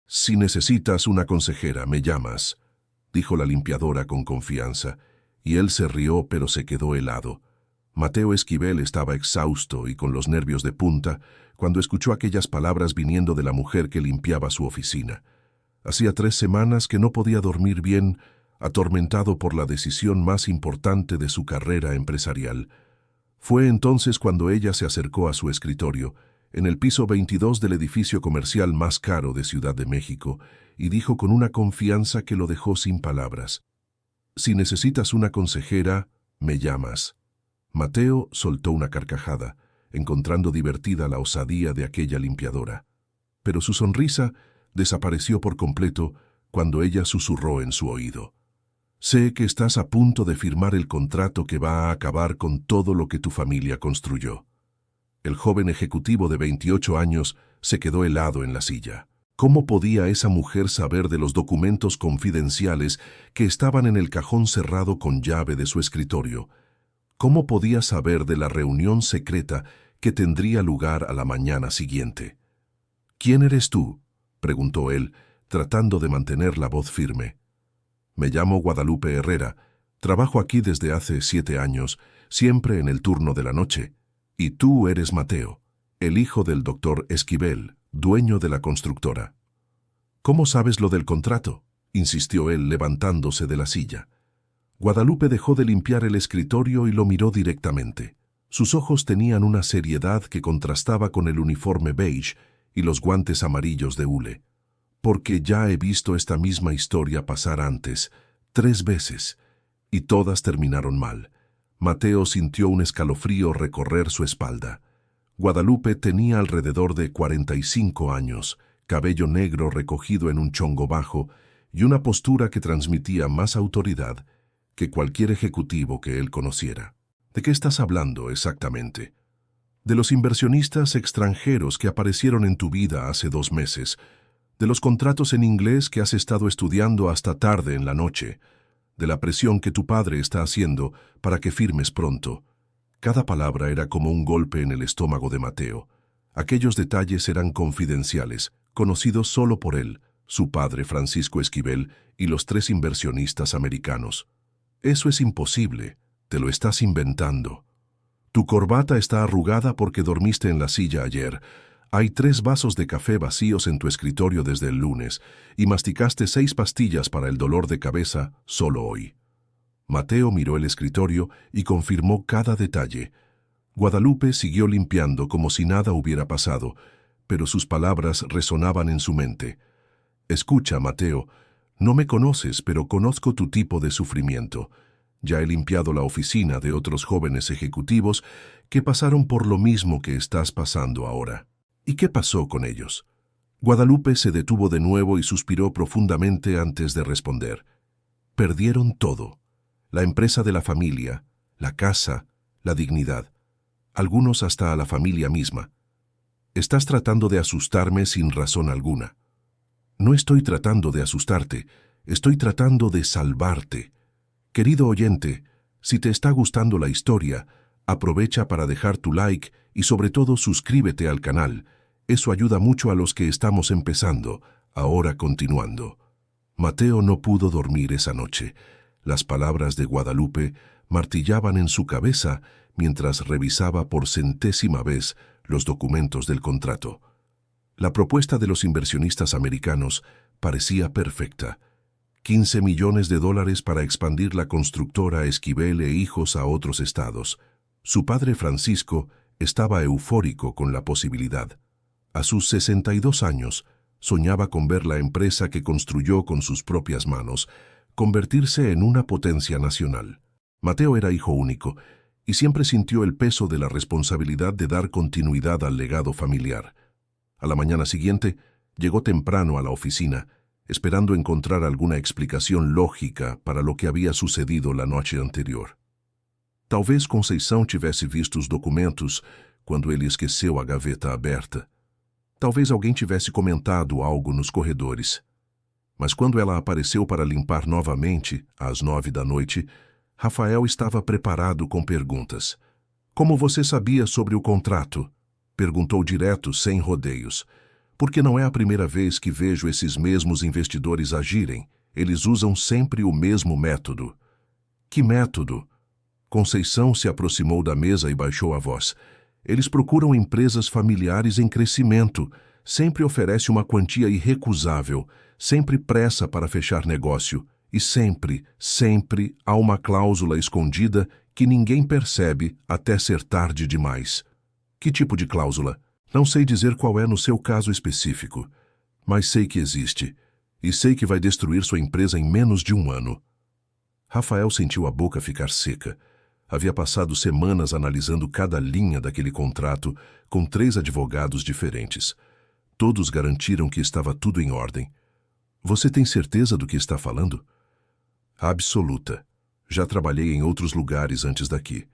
Si necesitas una consejera, me llamas, dijo la limpiadora con confianza, y él se rió pero se quedó helado. Mateo Esquivel estaba exhausto y con los nervios de punta cuando escuchó aquellas palabras viniendo de la mujer que limpiaba su oficina. Hacía 3 semanas que no podía dormir bien, atormentado por la decisión más importante de su carrera empresarial. Fue entonces cuando ella se acercó a su escritorio, en el piso 22 del edificio comercial más caro de Ciudad de México, y dijo con una confianza que lo dejó sin palabras: «Si necesitas una consejera, me llamas». Mateo soltó una carcajada, encontrando divertida la osadía de aquella limpiadora. Pero su sonrisa desapareció por completo cuando ella susurró en su oído: «Sé que estás a punto de firmar el contrato que va a acabar con todo lo que tu familia construyó». El joven ejecutivo de 28 años se quedó helado en la silla. ¿Cómo podía esa mujer saber de los documentos confidenciales que estaban en el cajón cerrado con llave de su escritorio? ¿Cómo podía saber de la reunión secreta que tendría lugar a la mañana siguiente? «¿Quién eres tú?», preguntó él, tratando de mantener la voz firme. «Me llamo Guadalupe Herrera. Trabajo aquí desde hace 7 años, siempre en el turno de la noche. Y tú eres Mateo, el hijo del doctor Esquivel, dueño de la constructora». «¿Cómo sabes lo del contrato?», insistió él levantándose de la silla. Guadalupe dejó de limpiar el escritorio y lo miró directamente. Sus ojos tenían una seriedad que contrastaba con el uniforme beige y los guantes amarillos de hule. «Porque ya he visto esta misma historia pasar antes, 3 veces, y todas terminaron mal». Mateo sintió un escalofrío recorrer su espalda. Guadalupe tenía alrededor de 45 años, cabello negro recogido en un chongo bajo y una postura que transmitía más autoridad que cualquier ejecutivo que él conociera. «¿De qué estás hablando exactamente?» «De los inversionistas extranjeros que aparecieron en tu vida hace 2 meses, de los contratos en inglés que has estado estudiando hasta tarde en la noche, de la presión que tu padre está haciendo para que firmes pronto». Cada palabra era como un golpe en el estómago de Mateo. Aquellos detalles eran confidenciales, conocidos solo por él, su padre Francisco Esquivel y los 3 inversionistas americanos. «Eso es imposible, te lo estás inventando. Tu corbata está arrugada porque dormiste en la silla ayer. Hay 3 vasos de café vacíos en tu escritorio desde el lunes y masticaste 6 pastillas para el dolor de cabeza solo hoy». Mateo miró el escritorio y confirmó cada detalle. Guadalupe siguió limpiando como si nada hubiera pasado, pero sus palabras resonaban en su mente. «Escucha, Mateo, no me conoces, pero conozco tu tipo de sufrimiento. Ya he limpiado la oficina de otros jóvenes ejecutivos que pasaron por lo mismo que estás pasando ahora». «¿Y qué pasó con ellos?». Guadalupe se detuvo de nuevo y suspiró profundamente antes de responder. «Perdieron todo. La empresa de la familia, la casa, la dignidad. Algunos hasta a la familia misma. Estás tratando de asustarme sin razón alguna». «No estoy tratando de asustarte, estoy tratando de salvarte. Querido oyente, si te está gustando la historia, aprovecha para dejar tu like y sobre todo suscríbete al canal. Eso ayuda mucho a los que estamos empezando». Ahora continuando. Mateo no pudo dormir esa noche. Las palabras de Guadalupe martillaban en su cabeza mientras revisaba por 100ª vez los documentos del contrato. La propuesta de los inversionistas americanos parecía perfecta. $15 millones para expandir la constructora Esquivel e Hijos a otros estados. Su padre Francisco estaba eufórico con la posibilidad. A sus 62 años, soñaba con ver la empresa que construyó con sus propias manos convertirse en una potencia nacional. Mateo era hijo único y siempre sintió el peso de la responsabilidad de dar continuidad al legado familiar. A la mañana siguiente, llegó temprano a la oficina, esperando encontrar alguna explicación lógica para lo que había sucedido la noche anterior. Talvez Conceição tivesse visto os documentos quando ele esqueceu a gaveta aberta. Talvez alguém tivesse comentado algo nos corredores. Mas quando ela apareceu para limpar novamente, às 9 da noite, Rafael estava preparado com perguntas. «Como você sabia sobre o contrato?», perguntou direto, sem rodeios. Porque não é a primeira vez que vejo esses mesmos investidores agirem. Eles usam sempre o mesmo método. Que método? Conceição se aproximou da mesa e baixou a voz. Eles procuram empresas familiares em crescimento. Sempre oferece uma quantia irrecusável. Sempre pressa para fechar negócio. E sempre há uma cláusula escondida que ninguém percebe até ser tarde demais. Que tipo de cláusula? Não sei dizer qual é no seu caso específico, mas sei que existe, e sei que vai destruir sua empresa em menos de 1 ano. Rafael sentiu a boca ficar seca. Havia passado semanas analisando cada linha daquele contrato com 3 advogados diferentes. Todos garantiram que estava tudo em ordem. Você tem certeza do que está falando? Absoluta. Já trabalhei em outros lugares antes daqui.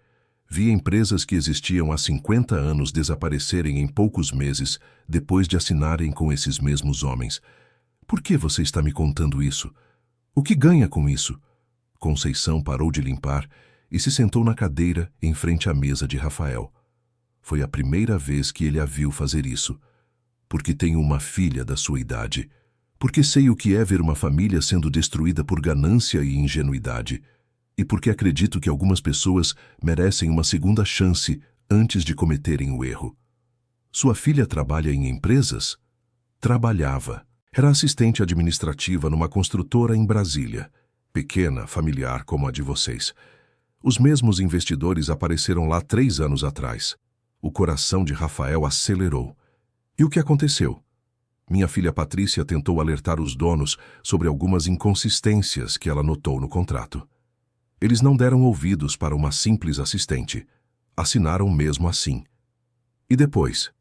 Vi empresas que existiam há 50 anos desaparecerem em poucos meses depois de assinarem com esses mesmos homens. Por que você está me contando isso? O que ganha com isso? Conceição parou de limpar e se sentou na cadeira em frente à mesa de Rafael. Foi a primeira vez que ele a viu fazer isso. Porque tenho uma filha da sua idade. Porque sei o que é ver uma família sendo destruída por ganância e ingenuidade. E porque acredito que algumas pessoas merecem uma segunda chance antes de cometerem o erro. Sua filha trabalha em empresas? Trabalhava. Era assistente administrativa numa construtora em Brasília. Pequena, familiar como a de vocês. Os mesmos investidores apareceram lá 3 anos atrás. O coração de Rafael acelerou. E o que aconteceu? Minha filha Patrícia tentou alertar os donos sobre algumas inconsistências que ela notou no contrato. Eles não deram ouvidos para uma simples assistente. Assinaram mesmo assim. E depois?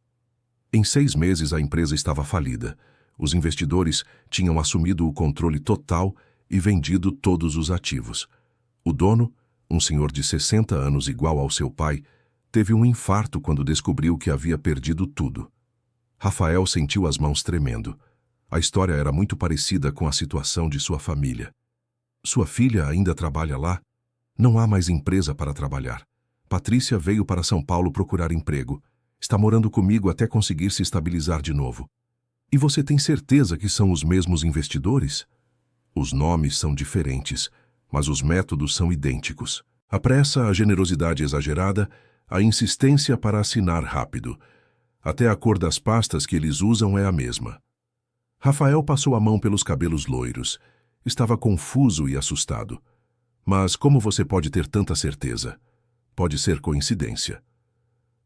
Em 6 meses a empresa estava falida. Os investidores tinham assumido o controle total e vendido todos os ativos. O dono, um senhor de 60 anos igual ao seu pai, teve um infarto quando descobriu que havia perdido tudo. Rafael sentiu as mãos tremendo. A história era muito parecida com a situação de sua família. Sua filha ainda trabalha lá? Não há mais empresa para trabalhar. Patrícia veio para São Paulo procurar emprego. Está morando comigo até conseguir se estabilizar de novo. E você tem certeza que são os mesmos investidores? Os nomes são diferentes, mas os métodos são idênticos. A pressa, a generosidade exagerada, a insistência para assinar rápido. Até a cor das pastas que eles usam é a mesma. Rafael passou a mão pelos cabelos loiros. Estava confuso e assustado. Mas como você pode ter tanta certeza? Pode ser coincidência.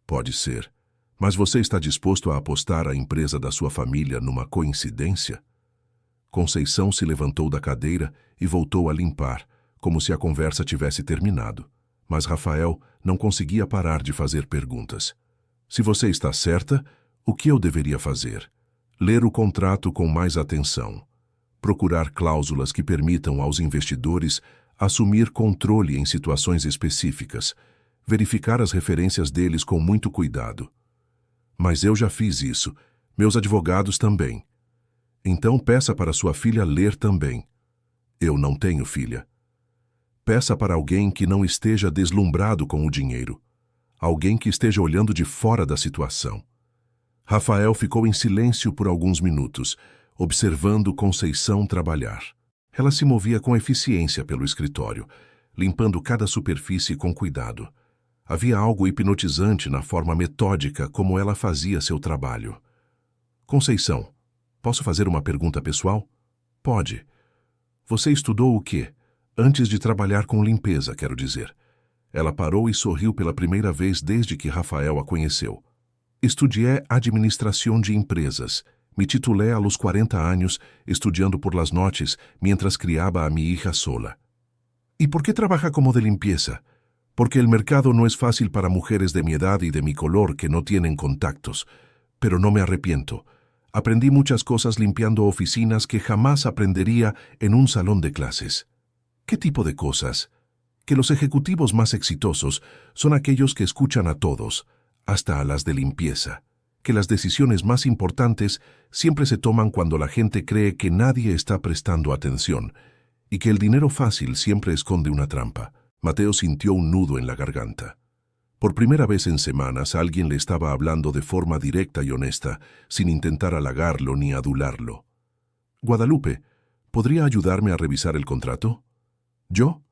Pode ser. Mas você está disposto a apostar a empresa da sua família numa coincidência? Conceição se levantou da cadeira e voltou a limpar, como se a conversa tivesse terminado. Mas Rafael não conseguia parar de fazer perguntas. Se você está certa, o que eu deveria fazer? Ler o contrato com mais atenção. Procurar cláusulas que permitam aos investidores assumir controle em situações específicas. Verificar as referências deles com muito cuidado. Mas eu já fiz isso. Meus advogados também. Então peça para sua filha ler também. Eu não tenho filha. Peça para alguém que não esteja deslumbrado com o dinheiro. Alguém que esteja olhando de fora da situação. Rafael ficou em silêncio por alguns minutos, observando Conceição trabalhar. Ela se movia com eficiência pelo escritório, limpando cada superfície com cuidado. Havia algo hipnotizante na forma metódica como ela fazia seu trabalho. Conceição, posso fazer uma pergunta pessoal? Pode. Você estudou o quê? Antes de trabalhar com limpeza, quero dizer. Ela parou e sorriu pela primeira vez desde que Rafael a conheceu. Estudei administração de empresas. Me titulé a los 40 anos, estudiando por las noches, mientras criaba a mi hija sola. ¿Y por qué trabaja como de limpieza? Porque el mercado no es fácil para mujeres de mi edad y de mi color que no tienen contactos. Pero no me arrepiento. Aprendí muchas cosas limpiando oficinas que jamás aprendería en un salón de clases. ¿Qué tipo de cosas? Que los ejecutivos más exitosos son aquellos que escuchan a todos, hasta a las de limpieza. Que las decisiones más importantes siempre se toman cuando la gente cree que nadie está prestando atención, y que el dinero fácil siempre esconde una trampa. Mateo sintió un nudo en la garganta. Por primera vez en semanas alguien le estaba hablando de forma directa y honesta, sin intentar halagarlo ni adularlo. «Guadalupe, ¿podría ayudarme a revisar el contrato?» «¿Yo?»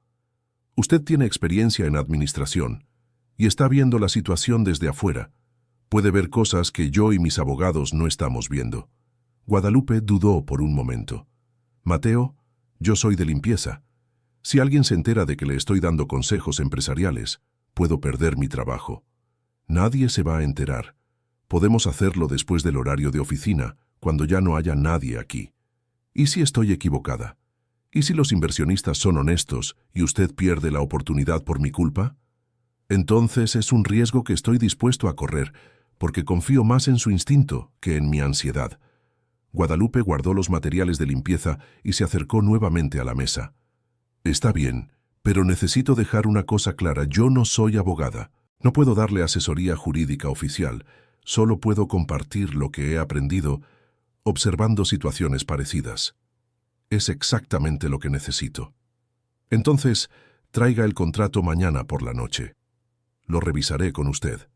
«Usted tiene experiencia en administración y está viendo la situación desde afuera. Puede ver cosas que yo y mis abogados no estamos viendo». Guadalupe dudó por un momento. «Mateo, yo soy de limpieza. Si alguien se entera de que le estoy dando consejos empresariales, puedo perder mi trabajo. Nadie se va a enterar. Podemos hacerlo después del horario de oficina, cuando ya no haya nadie aquí. ¿Y si estoy equivocada? ¿Y si los inversionistas son honestos y usted pierde la oportunidad por mi culpa? Entonces es un riesgo que estoy dispuesto a correr, porque confío más en su instinto que en mi ansiedad». Guadalupe guardó los materiales de limpieza y se acercó nuevamente a la mesa. «Está bien, pero necesito dejar una cosa clara. Yo no soy abogada. No puedo darle asesoría jurídica oficial. Solo puedo compartir lo que he aprendido observando situaciones parecidas. Es exactamente lo que necesito. Entonces, traiga el contrato mañana por la noche. Lo revisaré con usted».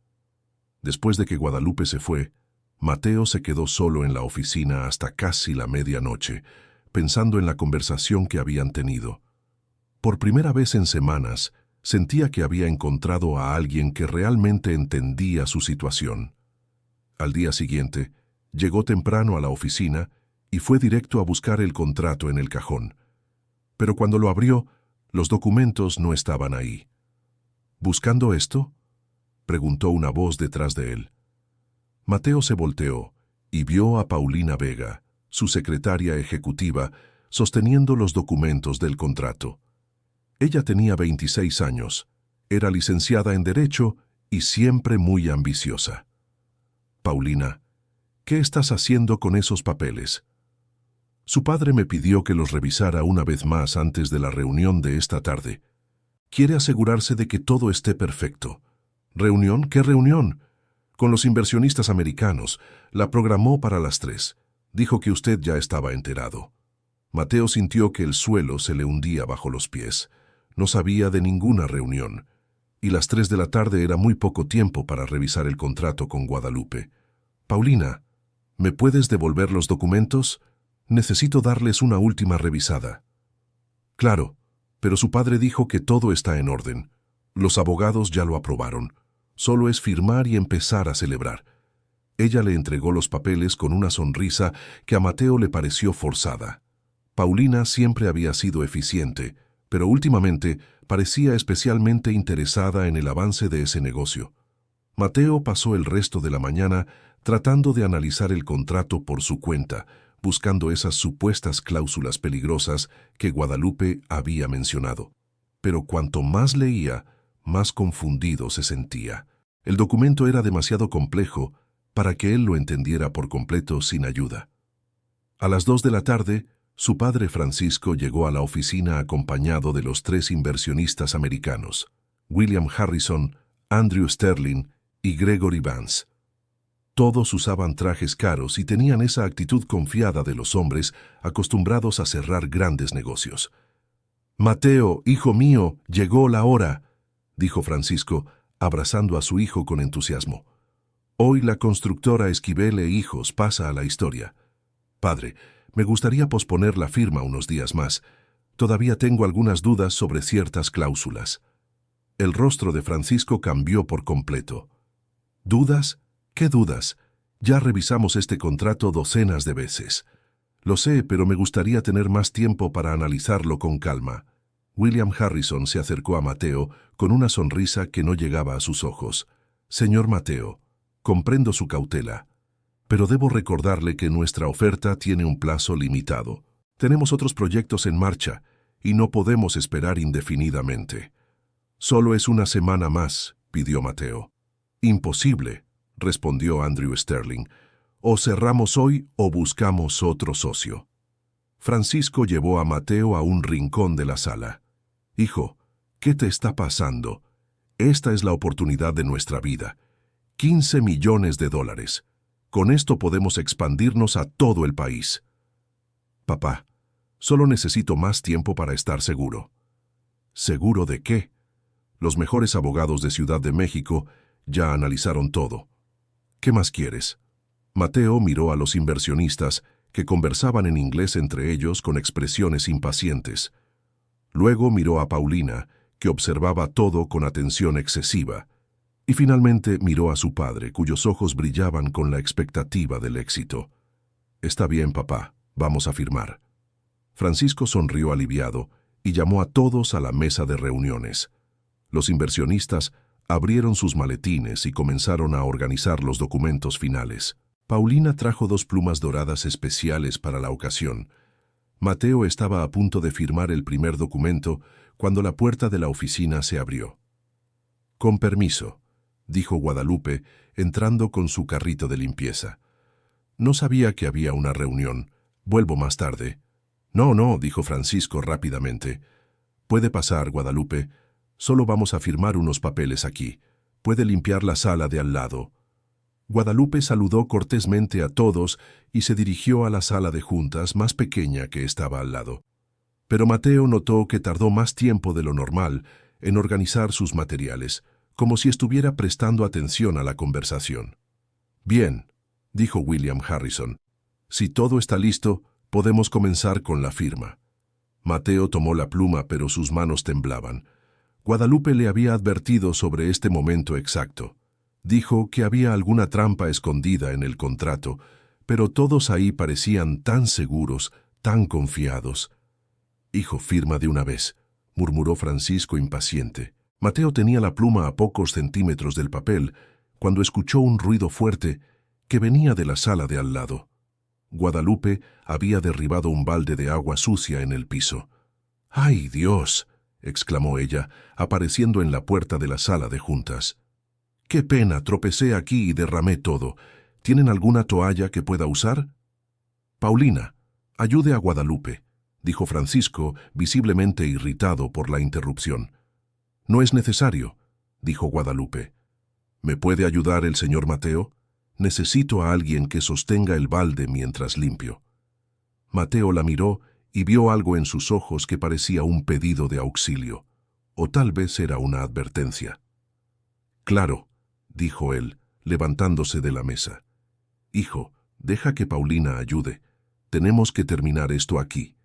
Después de que Guadalupe se fue, Mateo se quedó solo en la oficina hasta casi la medianoche, pensando en la conversación que habían tenido. Por primera vez en semanas, sentía que había encontrado a alguien que realmente entendía su situación. Al día siguiente, llegó temprano a la oficina y fue directo a buscar el contrato en el cajón. Pero cuando lo abrió, los documentos no estaban ahí. «¿Buscando esto?», preguntó una voz detrás de él. Mateo se volteó y vio a Paulina Vega, su secretaria ejecutiva, sosteniendo los documentos del contrato. Ella tenía 26 años, era licenciada en Derecho y siempre muy ambiciosa. «Paulina, ¿qué estás haciendo con esos papeles?». «Su padre me pidió que los revisara una vez más antes de la reunión de esta tarde. Quiere asegurarse de que todo esté perfecto». «¿Reunión? ¿Qué reunión?». «Con los inversionistas americanos. La programó para las 3. Dijo que usted ya estaba enterado». Mateo sintió que el suelo se le hundía bajo los pies. No sabía de ninguna reunión, y las 3 de la tarde era muy poco tiempo para revisar el contrato con Guadalupe. «Paulina, ¿me puedes devolver los documentos? Necesito darles una última revisada». «Claro, pero su padre dijo que todo está en orden. Los abogados ya lo aprobaron. Solo es firmar y empezar a celebrar». Ella le entregó los papeles con una sonrisa que a Mateo le pareció forzada. Paulina siempre había sido eficiente, pero últimamente parecía especialmente interesada en el avance de ese negocio. Mateo pasó el resto de la mañana tratando de analizar el contrato por su cuenta, buscando esas supuestas cláusulas peligrosas que Guadalupe había mencionado. Pero cuanto más leía, más confundido se sentía. El documento era demasiado complejo para que él lo entendiera por completo sin ayuda. A las 2 de la tarde, su padre Francisco llegó a la oficina acompañado de los 3 inversionistas americanos, William Harrison, Andrew Sterling y Gregory Vance. Todos usaban trajes caros y tenían esa actitud confiada de los hombres acostumbrados a cerrar grandes negocios. «Mateo, hijo mío, llegó la hora», dijo Francisco, abrazando a su hijo con entusiasmo. «Hoy la constructora Esquivel e Hijos pasa a la historia. Padre, me gustaría posponer la firma unos días más. Todavía tengo algunas dudas sobre ciertas cláusulas». El rostro de Francisco cambió por completo. «¿Dudas? ¿Qué dudas? Ya revisamos este contrato docenas de veces». «Lo sé, pero me gustaría tener más tiempo para analizarlo con calma». William Harrison se acercó a Mateo con una sonrisa que no llegaba a sus ojos. «Señor Mateo, comprendo su cautela, pero debo recordarle que nuestra oferta tiene un plazo limitado. Tenemos otros proyectos en marcha y no podemos esperar indefinidamente». «Solo es una semana más», pidió Mateo. «Imposible», respondió Andrew Sterling. «O cerramos hoy o buscamos otro socio». Francisco llevó a Mateo a un rincón de la sala. «Hijo, ¿qué te está pasando? Esta es la oportunidad de nuestra vida. $15 millones. Con esto podemos expandirnos a todo el país». «Papá, solo necesito más tiempo para estar seguro». «¿Seguro de qué?». Los mejores abogados de Ciudad de México ya analizaron todo. ¿Qué más quieres? Mateo miró a los inversionistas que conversaban en inglés entre ellos con expresiones impacientes. Luego miró a Paulina, que observaba todo con atención excesiva. Y finalmente miró a su padre, cuyos ojos brillaban con la expectativa del éxito. «Está bien, papá, vamos a firmar». Francisco sonrió aliviado y llamó a todos a la mesa de reuniones. Los inversionistas abrieron sus maletines y comenzaron a organizar los documentos finales. Paulina trajo 2 plumas doradas especiales para la ocasión. Mateo estaba a punto de firmar el primer documento cuando la puerta de la oficina se abrió. «Con permiso», dijo Guadalupe, entrando con su carrito de limpieza. «No sabía que había una reunión. Vuelvo más tarde». «No», dijo Francisco rápidamente. «Puede pasar, Guadalupe. Solo vamos a firmar unos papeles aquí. Puede limpiar la sala de al lado». Guadalupe saludó cortésmente a todos y se dirigió a la sala de juntas más pequeña que estaba al lado. Pero Mateo notó que tardó más tiempo de lo normal en organizar sus materiales, como si estuviera prestando atención a la conversación. «Bien», dijo William Harrison. «Si todo está listo, podemos comenzar con la firma». Mateo tomó la pluma, pero sus manos temblaban. Guadalupe le había advertido sobre este momento exacto. Dijo que había alguna trampa escondida en el contrato, pero todos ahí parecían tan seguros, tan confiados. «Hijo, firma de una vez», murmuró Francisco impaciente. Mateo tenía la pluma a pocos centímetros del papel cuando escuchó un ruido fuerte que venía de la sala de al lado. Guadalupe había derribado un balde de agua sucia en el piso. «¡Ay, Dios!», exclamó ella, apareciendo en la puerta de la sala de juntas. «¡Qué pena! Tropecé aquí y derramé todo. ¿Tienen alguna toalla que pueda usar?» «Paulina, ayude a Guadalupe», dijo Francisco, visiblemente irritado por la interrupción. «No es necesario», dijo Guadalupe. «¿Me puede ayudar el señor Mateo? Necesito a alguien que sostenga el balde mientras limpio». Mateo la miró y vio algo en sus ojos que parecía un pedido de auxilio, o tal vez era una advertencia. «Claro», dijo él, levantándose de la mesa. «Hijo, deja que Paulina ayude. Tenemos que terminar esto aquí».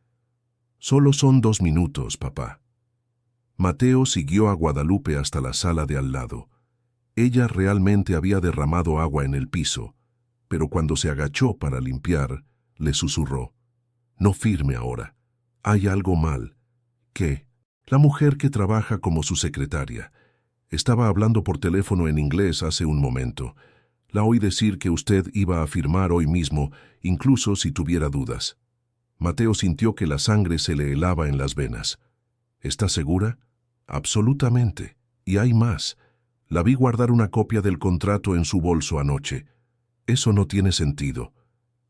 «Solo son 2 minutos, papá». Mateo siguió a Guadalupe hasta la sala de al lado. Ella realmente había derramado agua en el piso, pero cuando se agachó para limpiar, le susurró: «No firme ahora. Hay algo mal». «¿Qué?» «La mujer que trabaja como su secretaria. Estaba hablando por teléfono en inglés hace un momento. La oí decir que usted iba a firmar hoy mismo, incluso si tuviera dudas». Mateo sintió que la sangre se le helaba en las venas. «¿Está segura?» «Absolutamente. Y hay más. La vi guardar una copia del contrato en su bolso anoche». «Eso no tiene sentido».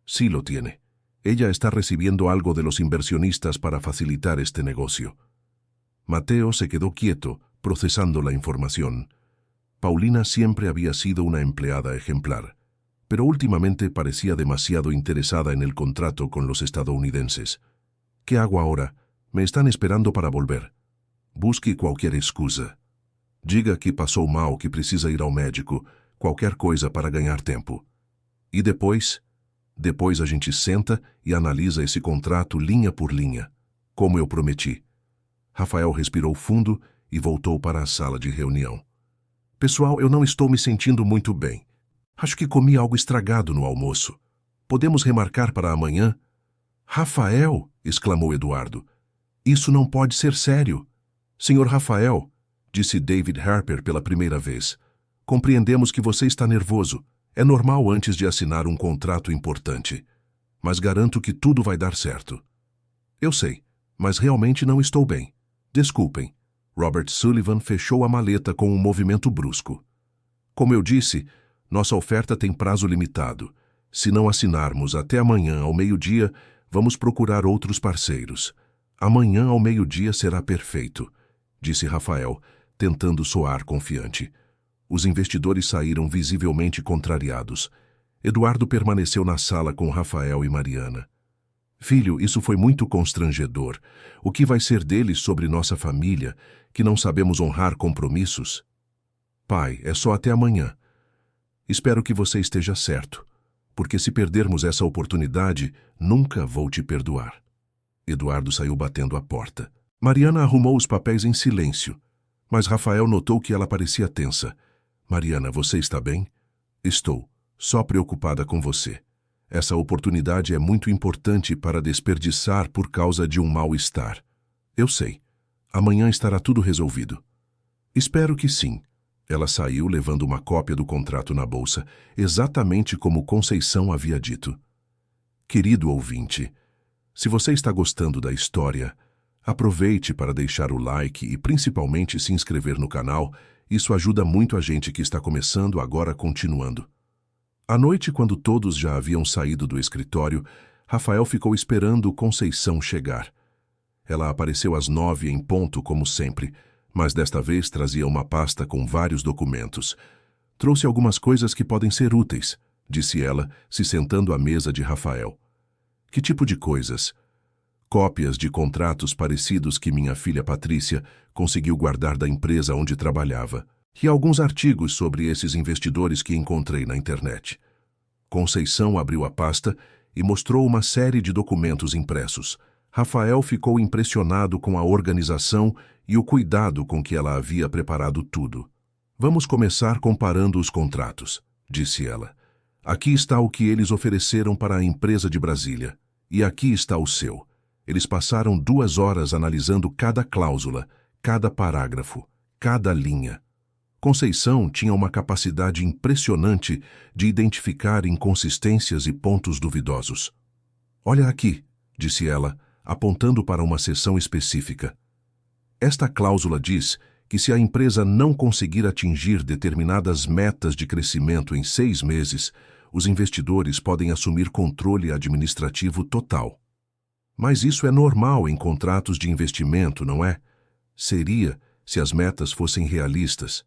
«Sí lo tiene. Ella está recibiendo algo de los inversionistas para facilitar este negocio». Mateo se quedó quieto, procesando la información. Paulina siempre había sido una empleada ejemplar, pero últimamente parecía demasiado interesada en el contrato con los estadounidenses. «¿Qué hago ahora? Me están esperando para volver». «Busque qualquer excusa. Diga que passou mal, que precisa ir ao médico, qualquer coisa para ganhar tempo. E depois? Depois a gente senta e analisa esse contrato linha por linha, como eu prometi». Rafael respirou fundo e voltou para a sala de reunião. «Pessoal, eu não estou me sentindo muito bem. Acho que comi algo estragado no almoço. Podemos remarcar para amanhã?» «Rafael!», exclamou Eduardo. «Isso não pode ser sério». «Senhor Rafael», disse David Harper pela primeira vez, «compreendemos que você está nervoso. É normal antes de assinar um contrato importante. Mas garanto que tudo vai dar certo». «Eu sei, mas realmente não estou bem. Desculpem». Robert Sullivan fechou a maleta com um movimento brusco. «Como eu disse, nossa oferta tem prazo limitado. Se não assinarmos até amanhã ao meio-dia, vamos procurar outros parceiros. Amanhã ao meio-dia será perfeito», disse Rafael, tentando soar confiante. Os investidores saíram visivelmente contrariados. Eduardo permaneceu na sala com Rafael e Mariana. Filho, isso foi muito constrangedor. O que vai ser deles sobre nossa família, que não sabemos honrar compromissos? Pai, é só até amanhã. Espero que você esteja certo, porque se perdermos essa oportunidade, nunca vou te perdoar. Eduardo saiu batendo a porta. Mariana arrumou os papéis em silêncio, mas Rafael notou que ela parecia tensa. Mariana, você está bem? Estou, só preocupada com você. Essa oportunidade é muito importante para desperdiçar por causa de um mal-estar. Eu sei. Amanhã estará tudo resolvido. Espero que sim. Ela saiu levando uma cópia do contrato na bolsa, exatamente como Conceição havia dito. Querido ouvinte, se você está gostando da história, aproveite para deixar o like e principalmente se inscrever no canal. Isso ajuda muito a gente que está começando agora continuando. À noite, quando todos já haviam saído do escritório, Rafael ficou esperando Conceição chegar. Ela apareceu às 9 em ponto, como sempre, mas desta vez trazia uma pasta com vários documentos. Trouxe algumas coisas que podem ser úteis, disse ela, se sentando à mesa de Rafael. Que tipo de coisas? Cópias de contratos parecidos que minha filha Patrícia conseguiu guardar da empresa onde trabalhava, e alguns artigos sobre esses investidores que encontrei na internet. Conceição abriu a pasta e mostrou uma série de documentos impressos. Rafael ficou impressionado com a organização e o cuidado com que ela havia preparado tudo. Vamos começar comparando os contratos, disse ela. Aqui está o que eles ofereceram para a empresa de Brasília, e aqui está o seu. Eles passaram 2 horas analisando cada cláusula, cada parágrafo, cada linha. Conceição tinha uma capacidade impressionante de identificar inconsistências e pontos duvidosos. Olha aqui, disse ela, apontando para uma seção específica. Esta cláusula diz que se a empresa não conseguir atingir determinadas metas de crescimento em 6 meses, os investidores podem assumir controle administrativo total. Mas isso é normal em contratos de investimento, não é? Seria se as metas fossem realistas.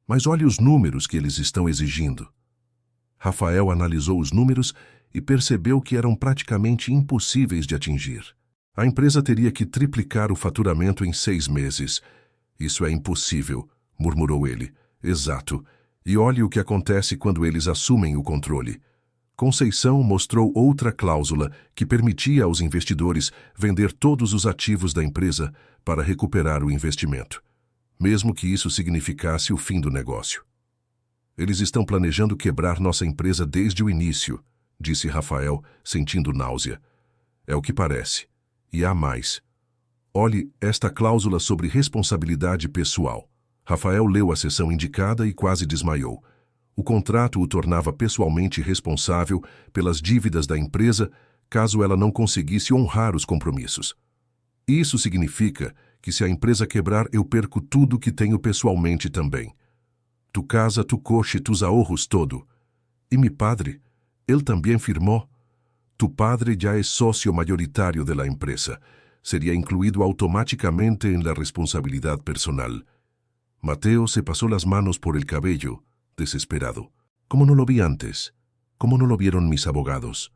Mas olhe os números que eles estão exigindo. Rafael analisou os números e percebeu que eram praticamente impossíveis de atingir. A empresa teria que triplicar o faturamento em 6 meses. Isso é impossível, murmurou ele. Exato. E olhe o que acontece quando eles assumem o controle. Conceição mostrou outra cláusula que permitia aos investidores vender todos os ativos da empresa para recuperar o investimento, mesmo que isso significasse o fim do negócio. Eles estão planejando quebrar nossa empresa desde o início, disse Rafael, sentindo náusea. É o que parece. E há mais. Olhe esta cláusula sobre responsabilidade pessoal. Rafael leu a seção indicada e quase desmaiou. O contrato o tornava pessoalmente responsável pelas dívidas da empresa caso ela não conseguisse honrar os compromissos. Isso significa que se a empresa quebrar, eu perco tudo que tenho pessoalmente também. Tu casa, tu coche, tus ahorros todo. E mi padre, ele também firmou. Tu padre já é sócio majoritário de la empresa. Seria incluído automáticamente en la responsabilidad personal. Mateo se pasó las manos por el cabello, desesperado. ¿Cómo no lo vi antes? ¿Cómo no lo vieron mis abogados?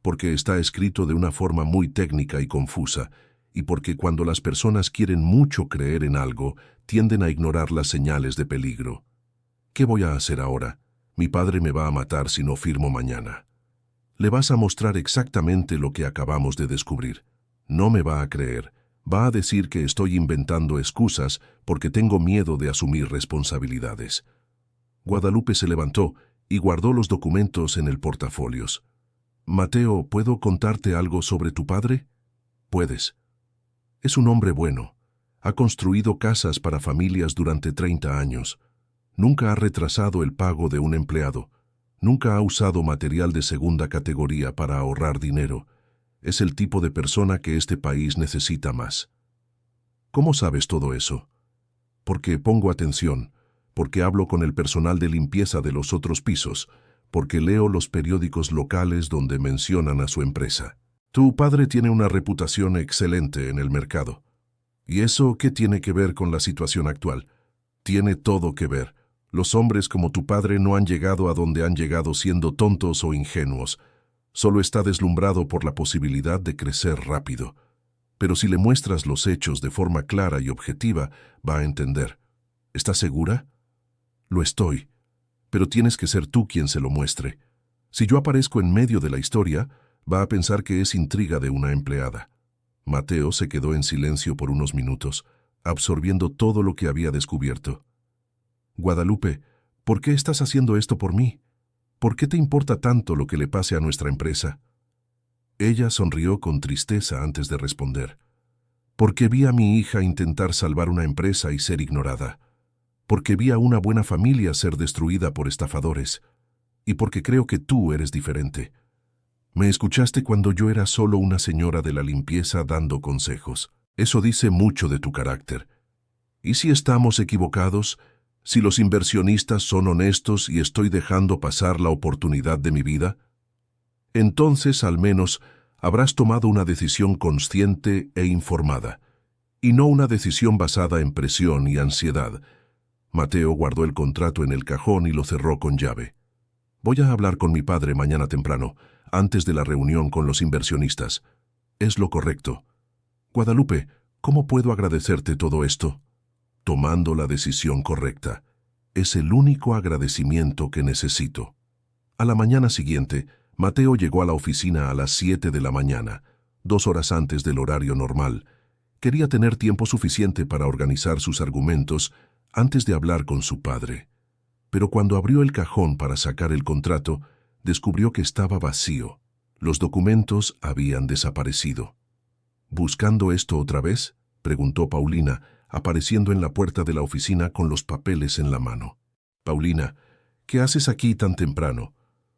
Porque está escrito de una forma muy técnica y confusa, y porque cuando las personas quieren mucho creer en algo, tienden a ignorar las señales de peligro. ¿Qué voy a hacer ahora? Mi padre me va a matar si no firmo mañana. Le vas a mostrar exactamente lo que acabamos de descubrir. No me va a creer. Va a decir que estoy inventando excusas porque tengo miedo de asumir responsabilidades. Guadalupe se levantó y guardó los documentos en el portafolios. Mateo, ¿puedo contarte algo sobre tu padre? Puedes. Es un hombre bueno. Ha construido casas para familias durante 30 años. Nunca ha retrasado el pago de un empleado. Nunca ha usado material de segunda categoría para ahorrar dinero. Es el tipo de persona que este país necesita más. ¿Cómo sabes todo eso? Porque pongo atención, porque hablo con el personal de limpieza de los otros pisos, porque leo los periódicos locales donde mencionan a su empresa. Tu padre tiene una reputación excelente en el mercado. ¿Y eso qué tiene que ver con la situación actual? Tiene todo que ver. Los hombres como tu padre no han llegado a donde han llegado siendo tontos o ingenuos. Solo está deslumbrado por la posibilidad de crecer rápido. Pero si le muestras los hechos de forma clara y objetiva, va a entender. ¿Estás segura? Lo estoy, pero tienes que ser tú quien se lo muestre. Si yo aparezco en medio de la historia, va a pensar que es intriga de una empleada. Mateo se quedó en silencio por unos minutos, absorbiendo todo lo que había descubierto. Guadalupe, ¿por qué estás haciendo esto por mí? ¿Por qué te importa tanto lo que le pase a nuestra empresa? Ella sonrió con tristeza antes de responder. Porque vi a mi hija intentar salvar una empresa y ser ignorada. Porque vi a una buena familia ser destruida por estafadores. Y porque creo que tú eres diferente. Me escuchaste cuando yo era solo una señora de la limpieza dando consejos. Eso dice mucho de tu carácter. ¿Y si estamos equivocados? ¿Si los inversionistas son honestos y estoy dejando pasar la oportunidad de mi vida? Entonces, al menos, habrás tomado una decisión consciente e informada, y no una decisión basada en presión y ansiedad. Mateo guardó el contrato en el cajón y lo cerró con llave. Voy a hablar con mi padre mañana temprano, antes de la reunión con los inversionistas. Es lo correcto. Guadalupe, ¿cómo puedo agradecerte todo esto? Tomando la decisión correcta. Es el único agradecimiento que necesito. A la mañana siguiente, Mateo llegó a la oficina a las 7 de la mañana, 2 horas antes del horario normal. Quería tener tiempo suficiente para organizar sus argumentos antes de hablar con su padre. Pero cuando abrió el cajón para sacar el contrato, descubrió que estaba vacío. Los documentos habían desaparecido. ¿Buscando esto otra vez?, preguntó Paulina, apareciendo en la puerta de la oficina con los papeles en la mano. Paulina, ¿qué haces aquí tan temprano?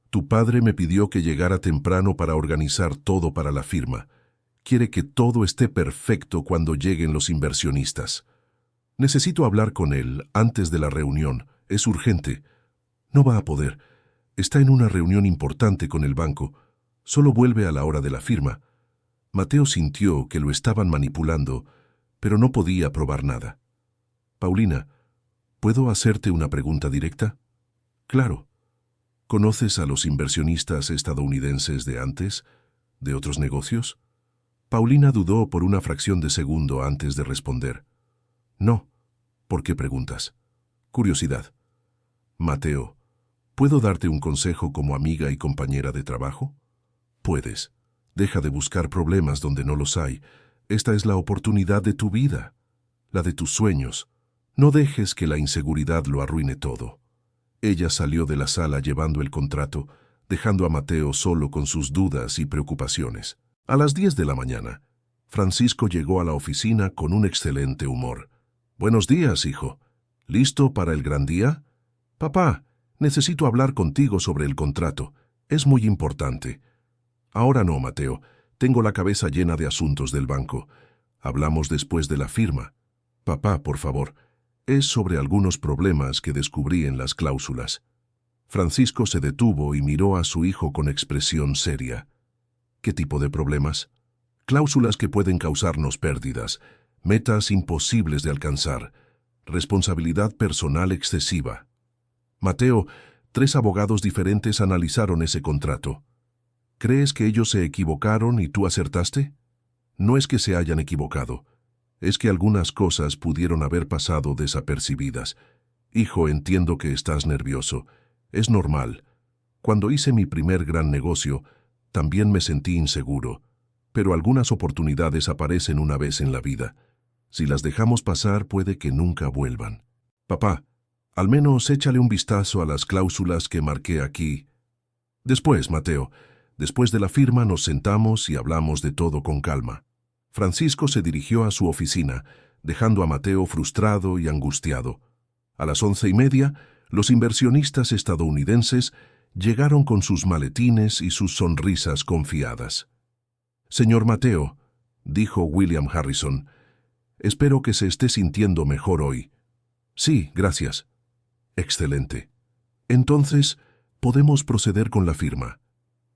Tu padre me pidió que llegara temprano para organizar todo para la firma. Quiere que todo esté perfecto cuando lleguen los inversionistas. Necesito hablar con él antes de la reunión. Es urgente. No va a poder. Está en una reunión importante con el banco. Solo vuelve a la hora de la firma. Mateo sintió que lo estaban manipulando, pero no podía probar nada. Paulina, ¿puedo hacerte una pregunta directa? Claro. ¿Conoces a los inversionistas estadounidenses de antes, de otros negocios? Paulina dudó por una fracción de segundo antes de responder. No. ¿Por qué preguntas? Curiosidad. Mateo, ¿puedo darte un consejo como amiga y compañera de trabajo? Puedes. Deja de buscar problemas donde no los hay. Esta es la oportunidad de tu vida, la de tus sueños. No dejes que la inseguridad lo arruine todo. Ella salió de la sala llevando el contrato, dejando a Mateo solo con sus dudas y preocupaciones. A las 10 de la mañana, Francisco llegó a la oficina con un excelente humor. Buenos días, hijo. ¿Listo para el gran día? Papá, necesito hablar contigo sobre el contrato. Es muy importante. Ahora no, Mateo. Tengo la cabeza llena de asuntos del banco. Hablamos después de la firma. Papá, por favor. Es sobre algunos problemas que descubrí en las cláusulas. Francisco se detuvo y miró a su hijo con expresión seria. ¿Qué tipo de problemas? Cláusulas que pueden causarnos pérdidas, metas imposibles de alcanzar, responsabilidad personal excesiva. Mateo, 3 abogados diferentes analizaron ese contrato. ¿Crees que ellos se equivocaron y tú acertaste? No es que se hayan equivocado. Es que algunas cosas pudieron haber pasado desapercibidas. Hijo, entiendo que estás nervioso. Es normal. Cuando hice mi primer gran negocio, también me sentí inseguro. Pero algunas oportunidades aparecen una vez en la vida. Si las dejamos pasar, puede que nunca vuelvan. Papá, al menos échale un vistazo a las cláusulas que marqué aquí. Después, Mateo. Después de la firma nos sentamos y hablamos de todo con calma. Francisco se dirigió a su oficina, dejando a Mateo frustrado y angustiado. A las 11:30, los inversionistas estadounidenses llegaron con sus maletines y sus sonrisas confiadas. Señor Mateo, dijo William Harrison, espero que se esté sintiendo mejor hoy. Sí, gracias. Excelente. Entonces, podemos proceder con la firma.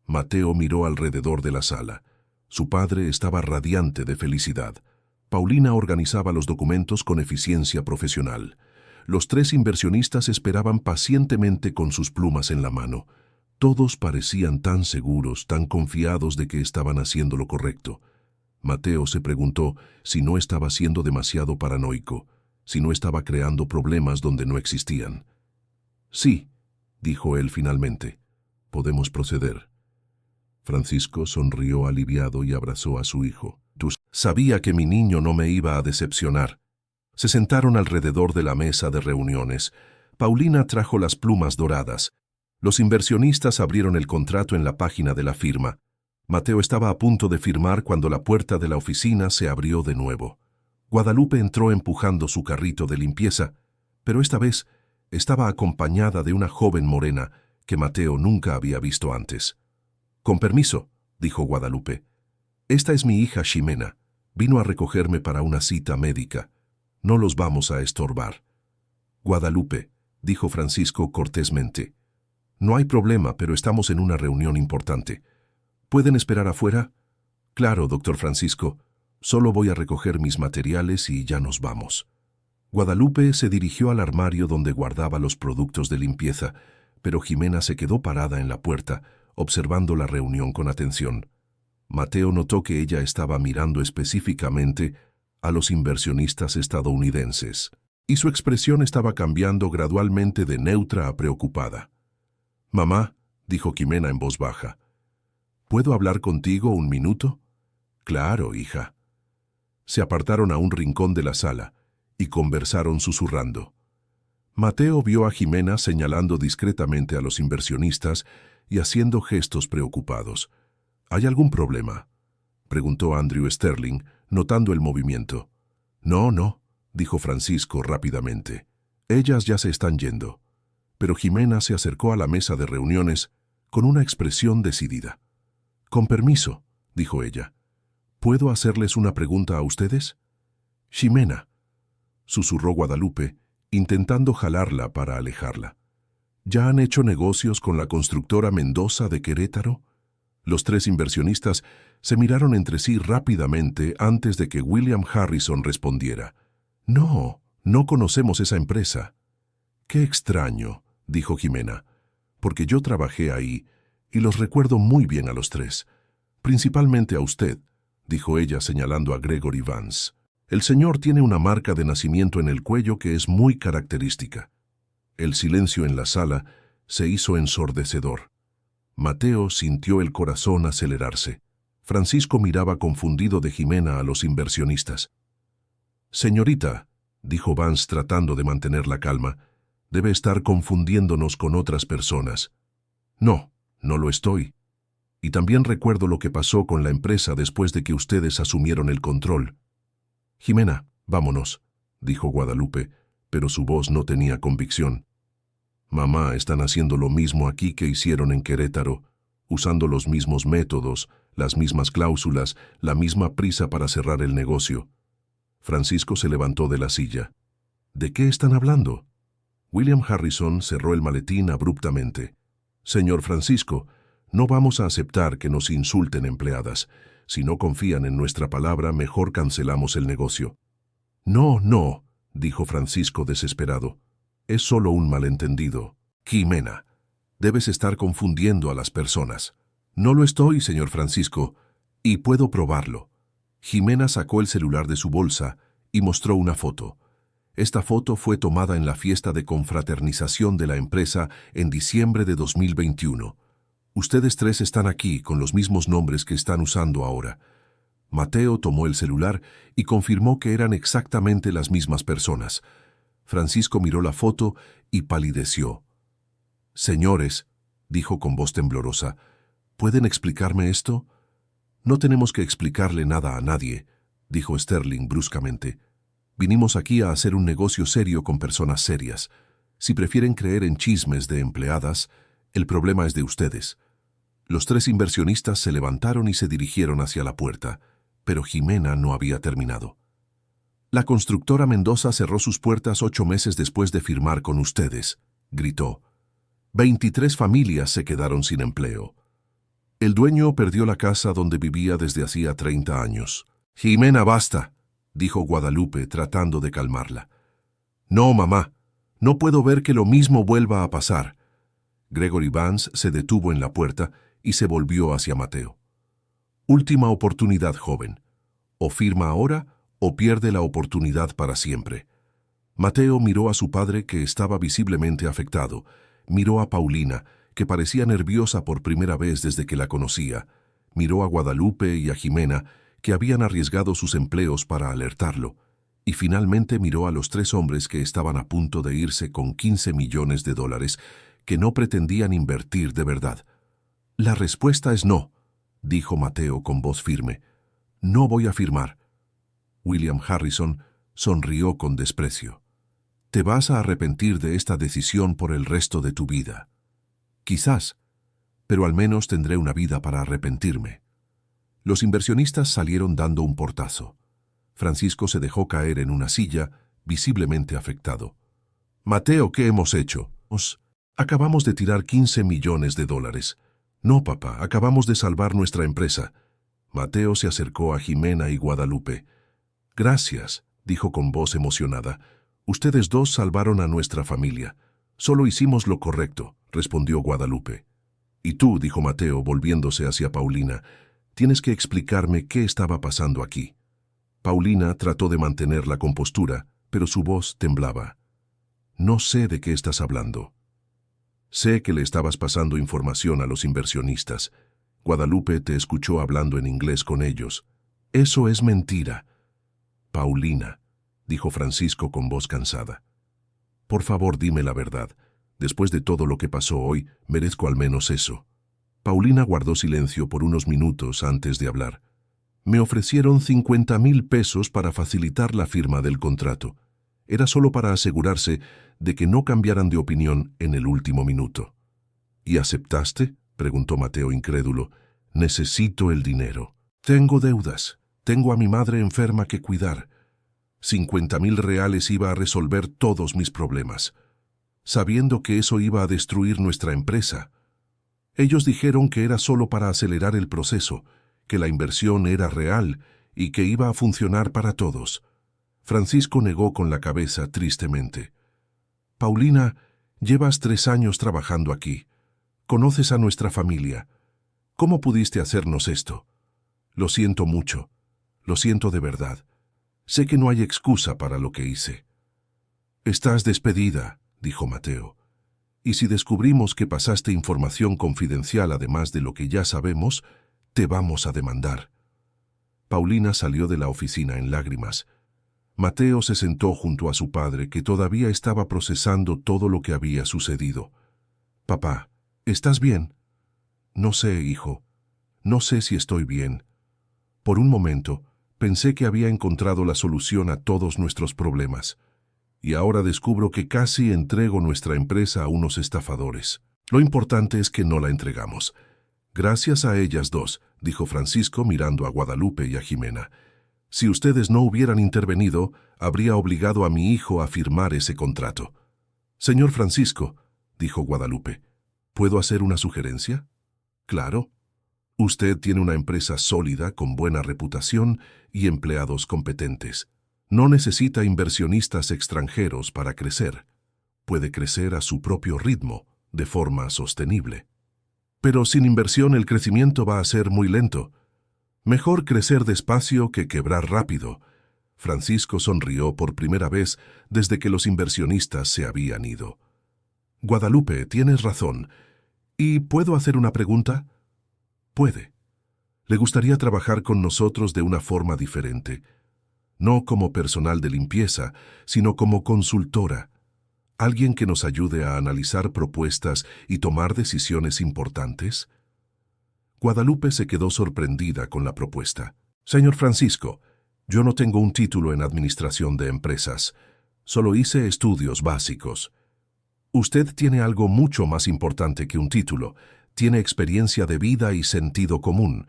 Mateo miró alrededor de la sala. Su padre estaba radiante de felicidad. Paulina organizaba los documentos con eficiencia profesional. Los 3 inversionistas esperaban pacientemente con sus plumas en la mano. Todos parecían tan seguros, tan confiados de que estaban haciendo lo correcto. Mateo se preguntó si no estaba siendo demasiado paranoico, si no estaba creando problemas donde no existían. «Sí», dijo él finalmente, «podemos proceder». Francisco sonrió aliviado y abrazó a su hijo. Sabía que mi niño no me iba a decepcionar. Se sentaron alrededor de la mesa de reuniones. Paulina trajo las plumas doradas. Los inversionistas abrieron el contrato en la página de la firma. Mateo estaba a punto de firmar cuando la puerta de la oficina se abrió de nuevo. Guadalupe entró empujando su carrito de limpieza, pero esta vez estaba acompañada de una joven morena que Mateo nunca había visto antes. «Con permiso», dijo Guadalupe. «Esta es mi hija Ximena. Vino a recogerme para una cita médica. No los vamos a estorbar». «Guadalupe», dijo Francisco cortésmente. «No hay problema, pero estamos en una reunión importante. ¿Pueden esperar afuera?» «Claro, doctor Francisco. Solo voy a recoger mis materiales y ya nos vamos». Guadalupe se dirigió al armario donde guardaba los productos de limpieza, pero Ximena se quedó parada en la puerta, observando la reunión con atención. Mateo notó que ella estaba mirando específicamente a los inversionistas estadounidenses, y su expresión estaba cambiando gradualmente de neutra a preocupada. «Mamá», dijo Ximena en voz baja, «¿puedo hablar contigo un minuto?» «Claro, hija». Se apartaron a un rincón de la sala y conversaron susurrando. Mateo vio a Ximena señalando discretamente a los inversionistas y haciendo gestos preocupados. «¿Hay algún problema?», preguntó Andrew Sterling, notando el movimiento. «No, no», dijo Francisco rápidamente. «Ellas ya se están yendo». Pero Ximena se acercó a la mesa de reuniones con una expresión decidida. «Con permiso», dijo ella. «¿Puedo hacerles una pregunta a ustedes?» «Ximena», susurró Guadalupe, intentando jalarla para alejarla. «¿Ya han hecho negocios con la constructora Mendoza de Querétaro?» Los tres inversionistas se miraron entre sí rápidamente antes de que William Harrison respondiera. «No, no conocemos esa empresa». «Qué extraño», dijo Ximena, «porque yo trabajé ahí y los recuerdo muy bien a los tres. Principalmente a usted», dijo ella señalando a Gregory Vance. «El señor tiene una marca de nacimiento en el cuello que es muy característica». El silencio en la sala se hizo ensordecedor. Mateo sintió el corazón acelerarse. Francisco miraba confundido de Ximena a los inversionistas. «Señorita», dijo Vance tratando de mantener la calma, «debe estar confundiéndonos con otras personas». «No, no lo estoy. Y también recuerdo lo que pasó con la empresa después de que ustedes asumieron el control». «Ximena, vámonos», dijo Guadalupe, pero su voz no tenía convicción. «Mamá, están haciendo lo mismo aquí que hicieron en Querétaro, usando los mismos métodos, las mismas cláusulas, la misma prisa para cerrar el negocio». Francisco se levantó de la silla. «¿De qué están hablando?» William Harrison cerró el maletín abruptamente. «Señor Francisco, no vamos a aceptar que nos insulten empleadas. Si no confían en nuestra palabra, mejor cancelamos el negocio». «No, no», dijo Francisco desesperado. «Es solo un malentendido. Ximena, debes estar confundiendo a las personas». «No lo estoy, señor Francisco, y puedo probarlo». Ximena sacó el celular de su bolsa y mostró una foto. Esta foto fue tomada en la fiesta de confraternización de la empresa en diciembre de 2021. «Ustedes tres están aquí con los mismos nombres que están usando ahora». Mateo tomó el celular y confirmó que eran exactamente las mismas personas. Francisco miró la foto y palideció. «Señores», dijo con voz temblorosa, «¿pueden explicarme esto?» «No tenemos que explicarle nada a nadie», dijo Sterling bruscamente. «Vinimos aquí a hacer un negocio serio con personas serias. Si prefieren creer en chismes de empleadas, el problema es de ustedes». Los tres inversionistas se levantaron y se dirigieron hacia la puerta, pero Ximena no había terminado. «La constructora Mendoza cerró sus puertas 8 meses después de firmar con ustedes», gritó. 23 familias se quedaron sin empleo. El dueño perdió la casa donde vivía desde hacía 30 años. «Ximena, basta», dijo Guadalupe tratando de calmarla. «No, mamá, no puedo ver que lo mismo vuelva a pasar». Gregory Vance se detuvo en la puerta y se volvió hacia Mateo. Última oportunidad, joven. O firma ahora o pierde la oportunidad para siempre. Mateo miró a su padre, que estaba visiblemente afectado. Miró a Paulina, que parecía nerviosa por primera vez desde que la conocía. Miró a Guadalupe y a Jimena, que habían arriesgado sus empleos para alertarlo. Y finalmente miró a los 3 hombres que estaban a punto de irse con $15 millones que no pretendían invertir de verdad. La respuesta es no, dijo Mateo con voz firme. No voy a firmar. William Harrison sonrió con desprecio. Te vas a arrepentir de esta decisión por el resto de tu vida. Quizás, pero al menos tendré una vida para arrepentirme. Los inversionistas salieron dando un portazo. Francisco se dejó caer en una silla, visiblemente afectado. Mateo, ¿qué hemos hecho? Acabamos de tirar $15 millones. No, papá, acabamos de salvar nuestra empresa. Mateo se acercó a Jimena y Guadalupe. Gracias, dijo con voz emocionada. Ustedes 2 salvaron a nuestra familia. Solo hicimos lo correcto, respondió Guadalupe. Y tú, dijo Mateo, volviéndose hacia Paulina, tienes que explicarme qué estaba pasando aquí. Paulina trató de mantener la compostura, pero su voz temblaba. No sé de qué estás hablando. Sé que le estabas pasando información a los inversionistas. Guadalupe te escuchó hablando en inglés con ellos. Eso es mentira. Paulina, dijo Francisco con voz cansada. Por favor, dime la verdad. Después de todo lo que pasó hoy, merezco al menos eso. Paulina guardó silencio por unos minutos antes de hablar. Me ofrecieron $50,000 para facilitar la firma del contrato. Era solo para asegurarse de que no cambiaran de opinión en el último minuto. ¿Y aceptaste?, preguntó Mateo incrédulo. Necesito el dinero. Tengo deudas. Tengo a mi madre enferma que cuidar. $50,000 iba a resolver todos mis problemas, sabiendo que eso iba a destruir nuestra empresa. Ellos dijeron que era solo para acelerar el proceso, que la inversión era real y que iba a funcionar para todos. Francisco negó con la cabeza tristemente. Paulina, llevas 3 años trabajando aquí. Conoces a nuestra familia. ¿Cómo pudiste hacernos esto? Lo siento mucho. Lo siento de verdad. Sé que no hay excusa para lo que hice. Estás despedida, dijo Mateo. Y si descubrimos que pasaste información confidencial además de lo que ya sabemos, te vamos a demandar. Paulina salió de la oficina en lágrimas. Mateo se sentó junto a su padre, que todavía estaba procesando todo lo que había sucedido. Papá, ¿estás bien? No sé, hijo. No sé si estoy bien. Por un momento, pensé que había encontrado la solución a todos nuestros problemas. Y ahora descubro que casi entrego nuestra empresa a unos estafadores. Lo importante es que no la entregamos. Gracias a ellas 2, dijo Francisco mirando a Guadalupe y a Jimena. Si ustedes no hubieran intervenido, habría obligado a mi hijo a firmar ese contrato. Señor Francisco, dijo Guadalupe, ¿puedo hacer una sugerencia? Claro. Usted tiene una empresa sólida, con buena reputación y empleados competentes. No necesita inversionistas extranjeros para crecer. Puede crecer a su propio ritmo, de forma sostenible. Pero sin inversión el crecimiento va a ser muy lento. Mejor crecer despacio que quebrar rápido. Francisco sonrió por primera vez desde que los inversionistas se habían ido. Guadalupe, tienes razón. ¿Y puedo hacer una pregunta? Puede. Le gustaría trabajar con nosotros de una forma diferente. No como personal de limpieza, sino como consultora. ¿Alguien que nos ayude a analizar propuestas y tomar decisiones importantes? Guadalupe se quedó sorprendida con la propuesta. Señor Francisco, yo no tengo un título en administración de empresas. Solo hice estudios básicos. Usted tiene algo mucho más importante que un título. Tiene experiencia de vida y sentido común.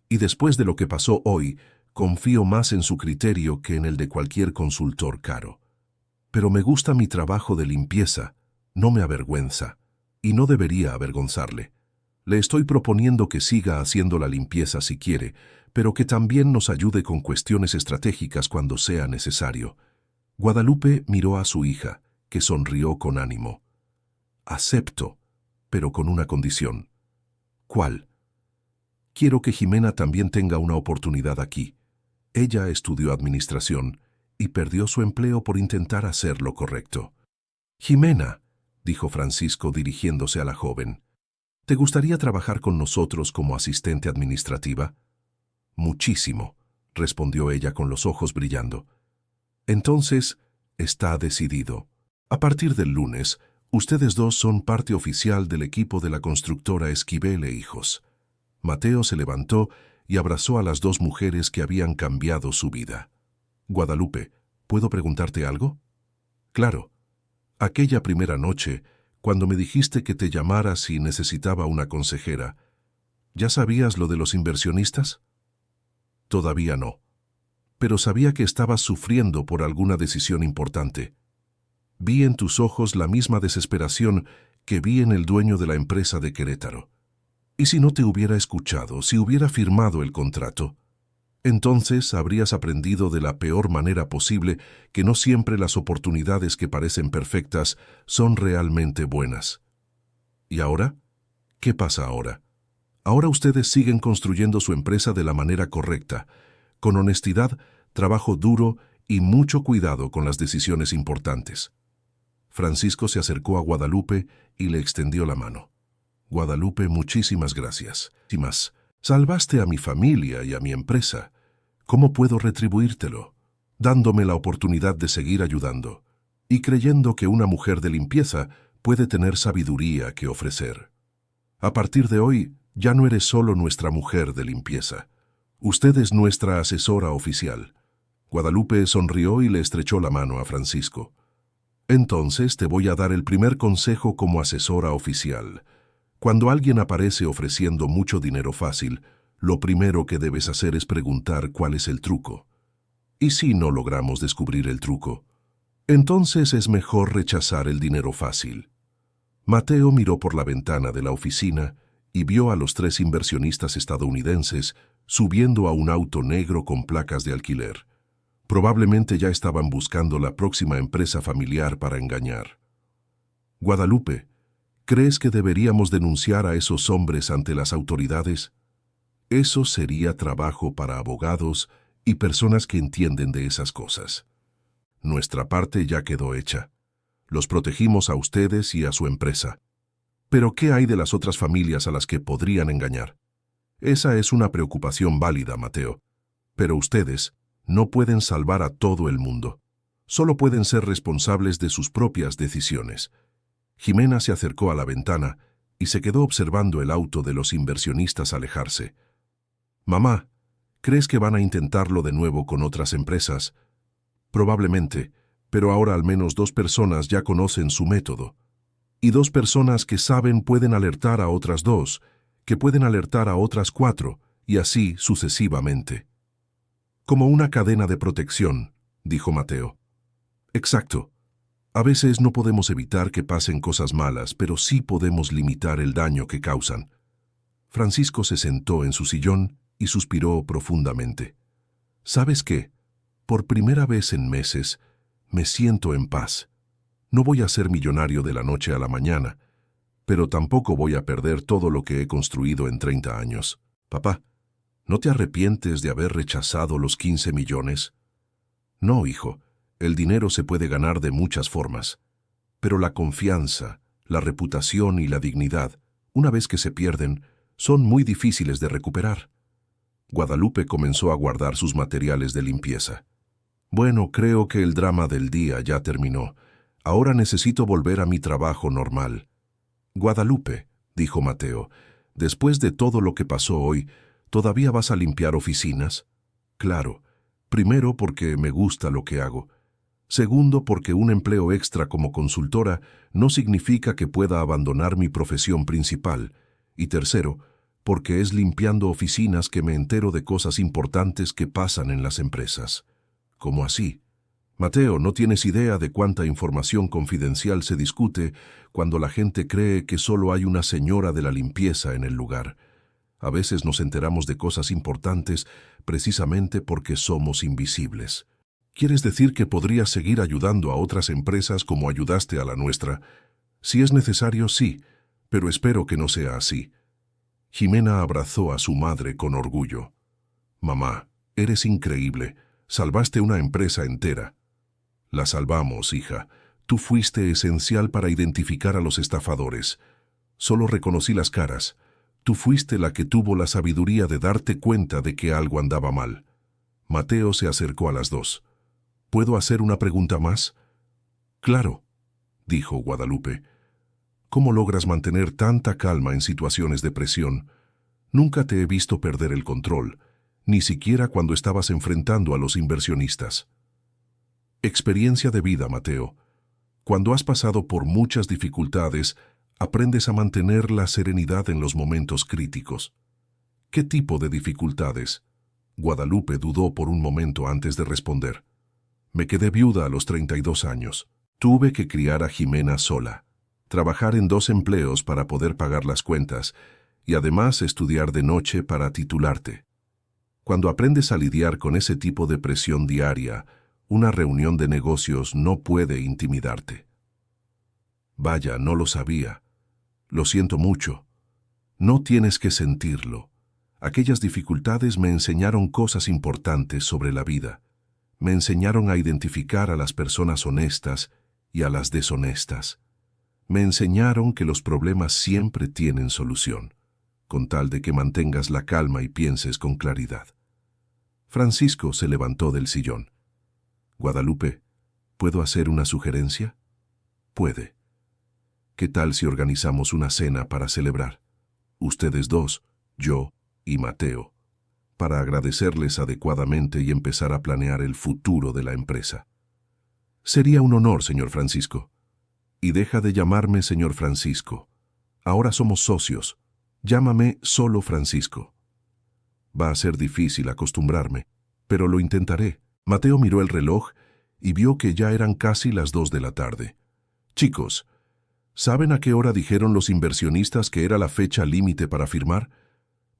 Y después de lo que pasó hoy, confío más en su criterio que en el de cualquier consultor caro. Pero me gusta mi trabajo de limpieza, no me avergüenza, y no debería avergonzarle. Le estoy proponiendo que siga haciendo la limpieza si quiere, pero que también nos ayude con cuestiones estratégicas cuando sea necesario. Guadalupe miró a su hija, que sonrió con ánimo. Acepto, pero con una condición. ¿Cuál? Quiero que Jimena también tenga una oportunidad aquí. Ella estudió administración y perdió su empleo por intentar hacer lo correcto. Jimena, dijo Francisco dirigiéndose a la joven, ¿te gustaría trabajar con nosotros como asistente administrativa? Muchísimo, respondió ella con los ojos brillando. Entonces, está decidido. A partir del lunes, ustedes dos son parte oficial del equipo de la constructora Esquivel e Hijos. Mateo se levantó y abrazó a las dos mujeres que habían cambiado su vida. Guadalupe, ¿puedo preguntarte algo? Claro. Aquella primera noche, cuando me dijiste que te llamara si necesitaba una consejera, ¿ya sabías lo de los inversionistas? Todavía no. Pero sabía que estabas sufriendo por alguna decisión importante. Vi en tus ojos la misma desesperación que vi en el dueño de la empresa de Querétaro. ¿Y si no te hubiera escuchado, si hubiera firmado el contrato? Entonces habrías aprendido de la peor manera posible que no siempre las oportunidades que parecen perfectas son realmente buenas. ¿Y ahora? ¿Qué pasa ahora? Ahora ustedes siguen construyendo su empresa de la manera correcta, con honestidad, trabajo duro y mucho cuidado con las decisiones importantes. Francisco se acercó a Guadalupe y le extendió la mano. Guadalupe, muchísimas gracias. Y más, salvaste a mi familia y a mi empresa. ¿Cómo puedo retribuírtelo? Dándome la oportunidad de seguir ayudando y creyendo que una mujer de limpieza puede tener sabiduría que ofrecer. A partir de hoy, ya no eres solo nuestra mujer de limpieza. Usted es nuestra asesora oficial. Guadalupe sonrió y le estrechó la mano a Francisco. Entonces te voy a dar el primer consejo como asesora oficial. Cuando alguien aparece ofreciendo mucho dinero fácil, lo primero que debes hacer es preguntar cuál es el truco. ¿Y si no logramos descubrir el truco? Entonces es mejor rechazar el dinero fácil. Mateo miró por la ventana de la oficina y vio a los 3 inversionistas estadounidenses subiendo a un auto negro con placas de alquiler. Probablemente ya estaban buscando la próxima empresa familiar para engañar. Guadalupe, ¿crees que deberíamos denunciar a esos hombres ante las autoridades? Eso sería trabajo para abogados y personas que entienden de esas cosas. Nuestra parte ya quedó hecha. Los protegimos a ustedes y a su empresa. Pero ¿qué hay de las otras familias a las que podrían engañar? Esa es una preocupación válida, Mateo. Pero ustedes no pueden salvar a todo el mundo. Solo pueden ser responsables de sus propias decisiones. Jimena se acercó a la ventana y se quedó observando el auto de los inversionistas alejarse. Mamá, ¿crees que van a intentarlo de nuevo con otras empresas? Probablemente, pero ahora al menos 2 personas ya conocen su método. Y 2 personas que saben pueden alertar a otras 2, que pueden alertar a otras 4, y así sucesivamente. Como una cadena de protección, dijo Mateo. Exacto. A veces no podemos evitar que pasen cosas malas, pero sí podemos limitar el daño que causan. Francisco se sentó en su sillón y suspiró profundamente. ¿Sabes qué? Por primera vez en meses, me siento en paz. No voy a ser millonario de la noche a la mañana, pero tampoco voy a perder todo lo que he construido en 30 años. Papá, ¿no te arrepientes de haber rechazado los 15 millones? No, hijo, el dinero se puede ganar de muchas formas, pero la confianza, la reputación y la dignidad, una vez que se pierden, son muy difíciles de recuperar. Guadalupe comenzó a guardar sus materiales de limpieza. Bueno, creo que el drama del día ya terminó. Ahora necesito volver a mi trabajo normal. Guadalupe, dijo Mateo, después de todo lo que pasó hoy, ¿todavía vas a limpiar oficinas? Claro, primero porque me gusta lo que hago. Segundo, porque un empleo extra como consultora no significa que pueda abandonar mi profesión principal. Y tercero, porque es limpiando oficinas que me entero de cosas importantes que pasan en las empresas. ¿Cómo así? Mateo, no tienes idea de cuánta información confidencial se discute cuando la gente cree que solo hay una señora de la limpieza en el lugar. A veces nos enteramos de cosas importantes precisamente porque somos invisibles. ¿Quieres decir que podrías seguir ayudando a otras empresas como ayudaste a la nuestra? Si es necesario, sí, pero espero que no sea así. Jimena abrazó a su madre con orgullo. Mamá, eres increíble. Salvaste una empresa entera. La salvamos, hija. Tú fuiste esencial para identificar a los estafadores. Solo reconocí las caras. Tú fuiste la que tuvo la sabiduría de darte cuenta de que algo andaba mal. Mateo se acercó a las dos. ¿Puedo hacer una pregunta más? Claro, dijo Guadalupe. ¿Cómo logras mantener tanta calma en situaciones de presión? Nunca te he visto perder el control, ni siquiera cuando estabas enfrentando a los inversionistas. Experiencia de vida, Mateo. Cuando has pasado por muchas dificultades, aprendes a mantener la serenidad en los momentos críticos. ¿Qué tipo de dificultades? Guadalupe dudó por un momento antes de responder. Me quedé viuda a los 32 años. Tuve que criar a Jimena sola, trabajar en 2 empleos para poder pagar las cuentas y además estudiar de noche para titularte. Cuando aprendes a lidiar con ese tipo de presión diaria, una reunión de negocios no puede intimidarte. Vaya, no lo sabía. Lo siento mucho. No tienes que sentirlo. Aquellas dificultades me enseñaron cosas importantes sobre la vida. Me enseñaron a identificar a las personas honestas y a las deshonestas. Me enseñaron que los problemas siempre tienen solución, con tal de que mantengas la calma y pienses con claridad. Francisco se levantó del sillón. Guadalupe, ¿puedo hacer una sugerencia? Puede. ¿Qué tal si organizamos una cena para celebrar? Ustedes dos, yo y Mateo, para agradecerles adecuadamente y empezar a planear el futuro de la empresa. Sería un honor, señor Francisco. Y deja de llamarme señor Francisco. Ahora somos socios. Llámame solo Francisco. Va a ser difícil acostumbrarme, pero lo intentaré. Mateo miró el reloj y vio que ya eran casi las 2 de la tarde. Chicos, ¿saben a qué hora dijeron los inversionistas que era la fecha límite para firmar?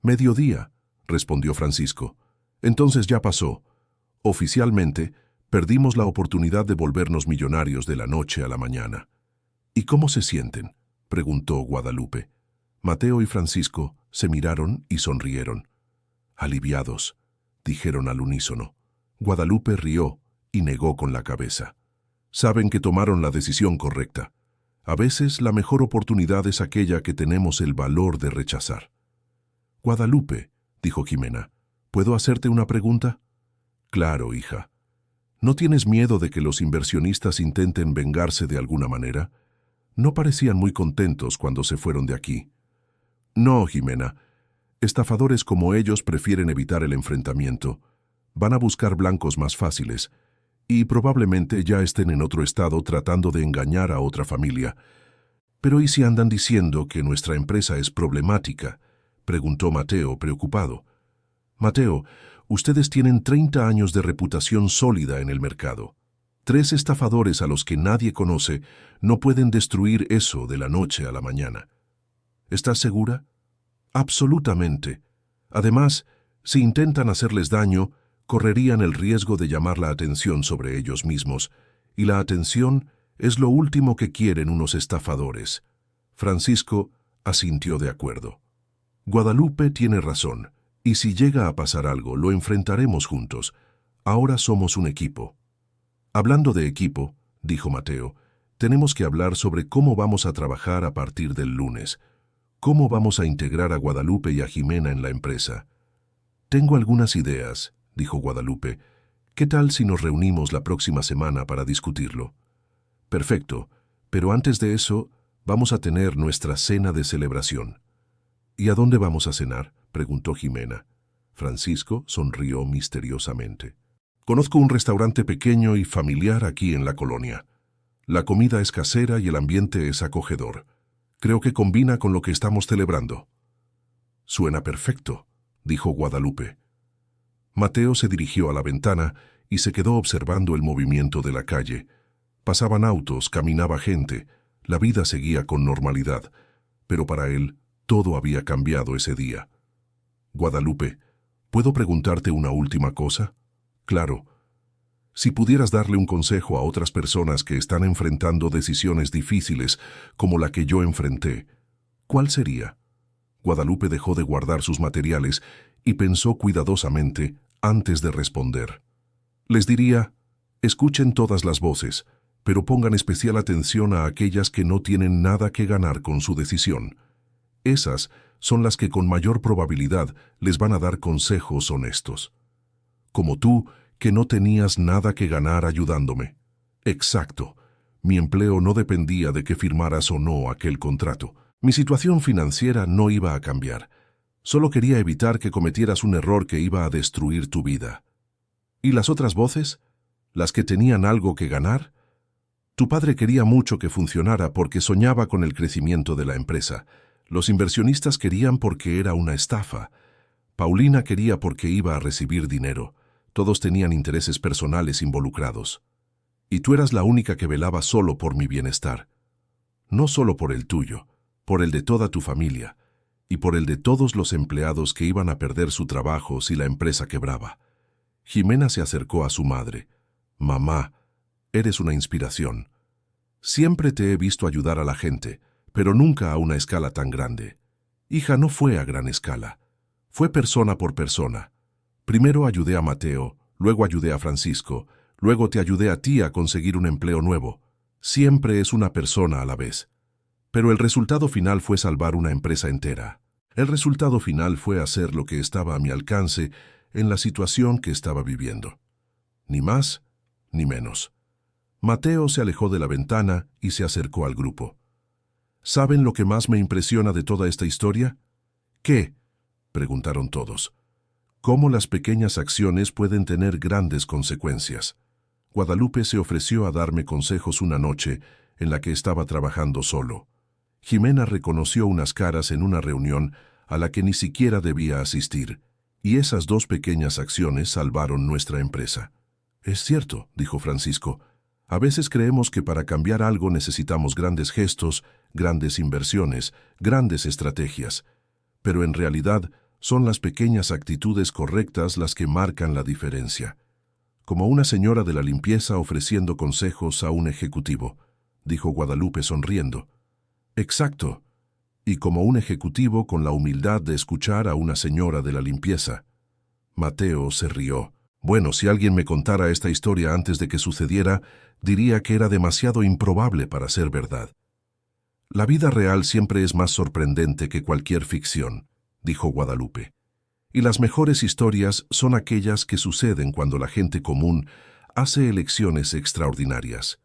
Mediodía, respondió Francisco. Entonces ya pasó. Oficialmente, perdimos la oportunidad de volvernos millonarios de la noche a la mañana. ¿Y cómo se sienten?, preguntó Guadalupe. Mateo y Francisco se miraron y sonrieron. Aliviados, dijeron al unísono. Guadalupe rió y negó con la cabeza. Saben que tomaron la decisión correcta. A veces la mejor oportunidad es aquella que tenemos el valor de rechazar. Guadalupe, dijo Jimena, ¿puedo hacerte una pregunta? Claro, hija. ¿No tienes miedo de que los inversionistas intenten vengarse de alguna manera? No parecían muy contentos cuando se fueron de aquí. No, Jimena. Estafadores como ellos prefieren evitar el enfrentamiento. Van a buscar blancos más fáciles, y probablemente ya estén en otro estado tratando de engañar a otra familia. ¿Pero y si andan diciendo que nuestra empresa es problemática?, preguntó Mateo, preocupado. Mateo, ustedes tienen 30 años de reputación sólida en el mercado. 3 estafadores a los que nadie conoce no pueden destruir eso de la noche a la mañana. ¿Estás segura? Absolutamente. Además, si intentan hacerles daño, correrían el riesgo de llamar la atención sobre ellos mismos, y la atención es lo último que quieren unos estafadores. Francisco asintió de acuerdo. Guadalupe tiene razón, y si llega a pasar algo, lo enfrentaremos juntos. Ahora somos un equipo. Hablando de equipo, dijo Mateo, tenemos que hablar sobre cómo vamos a trabajar a partir del lunes. ¿Cómo vamos a integrar a Guadalupe y a Jimena en la empresa? Tengo algunas ideas, dijo Guadalupe. ¿Qué tal si nos reunimos la próxima semana para discutirlo? Perfecto, pero antes de eso, vamos a tener nuestra cena de celebración. ¿Y a dónde vamos a cenar?, preguntó Jimena. Francisco sonrió misteriosamente. Conozco un restaurante pequeño y familiar aquí en la colonia. La comida es casera y el ambiente es acogedor. Creo que combina con lo que estamos celebrando. Suena perfecto, dijo Guadalupe. Mateo se dirigió a la ventana y se quedó observando el movimiento de la calle. Pasaban autos, caminaba gente, la vida seguía con normalidad, pero para él todo había cambiado ese día. Guadalupe, ¿puedo preguntarte una última cosa? Claro. Si pudieras darle un consejo a otras personas que están enfrentando decisiones difíciles como la que yo enfrenté, cuál sería? Guadalupe dejó de guardar sus materiales y pensó cuidadosamente antes de responder. Les diría, escuchen todas las voces, pero pongan especial atención a aquellas que no tienen nada que ganar con su decisión. Esas son las que con mayor probabilidad les van a dar consejos honestos. Como tú, que no tenías nada que ganar ayudándome. Exacto. Mi empleo no dependía de que firmaras o no aquel contrato. Mi situación financiera no iba a cambiar. Solo quería evitar que cometieras un error que iba a destruir tu vida. ¿Y las otras voces? ¿Las que tenían algo que ganar? Tu padre quería mucho que funcionara porque soñaba con el crecimiento de la empresa. Los inversionistas querían porque era una estafa. Paulina quería porque iba a recibir dinero. Todos tenían intereses personales involucrados. Y tú eras la única que velaba solo por mi bienestar. No solo por el tuyo, por el de toda tu familia, y por el de todos los empleados que iban a perder su trabajo si la empresa quebraba. Jimena se acercó a su madre. Mamá, eres una inspiración. Siempre te he visto ayudar a la gente, pero nunca a una escala tan grande. Hija, no fue a gran escala. Fue persona por persona. Primero ayudé a Mateo, luego ayudé a Francisco, luego te ayudé a ti a conseguir un empleo nuevo. Siempre es una persona a la vez. Pero el resultado final fue salvar una empresa entera. El resultado final fue hacer lo que estaba a mi alcance en la situación que estaba viviendo. Ni más, ni menos. Mateo se alejó de la ventana y se acercó al grupo. ¿Saben lo que más me impresiona de toda esta historia? ¿Qué? Preguntaron todos. ¿Cómo las pequeñas acciones pueden tener grandes consecuencias? Guadalupe se ofreció a darme consejos una noche en la que estaba trabajando solo. Jimena reconoció unas caras en una reunión a la que ni siquiera debía asistir, y esas dos pequeñas acciones salvaron nuestra empresa. Es cierto, dijo Francisco. A veces creemos que para cambiar algo necesitamos grandes gestos, grandes inversiones, grandes estrategias. Pero en realidad son las pequeñas actitudes correctas las que marcan la diferencia. Como una señora de la limpieza ofreciendo consejos a un ejecutivo, dijo Guadalupe sonriendo. Exacto. Y como un ejecutivo con la humildad de escuchar a una señora de la limpieza. Mateo se rió. Bueno, si alguien me contara esta historia antes de que sucediera, diría que era demasiado improbable para ser verdad. La vida real siempre es más sorprendente que cualquier ficción, dijo Guadalupe. Y las mejores historias son aquellas que suceden cuando la gente común hace elecciones extraordinarias.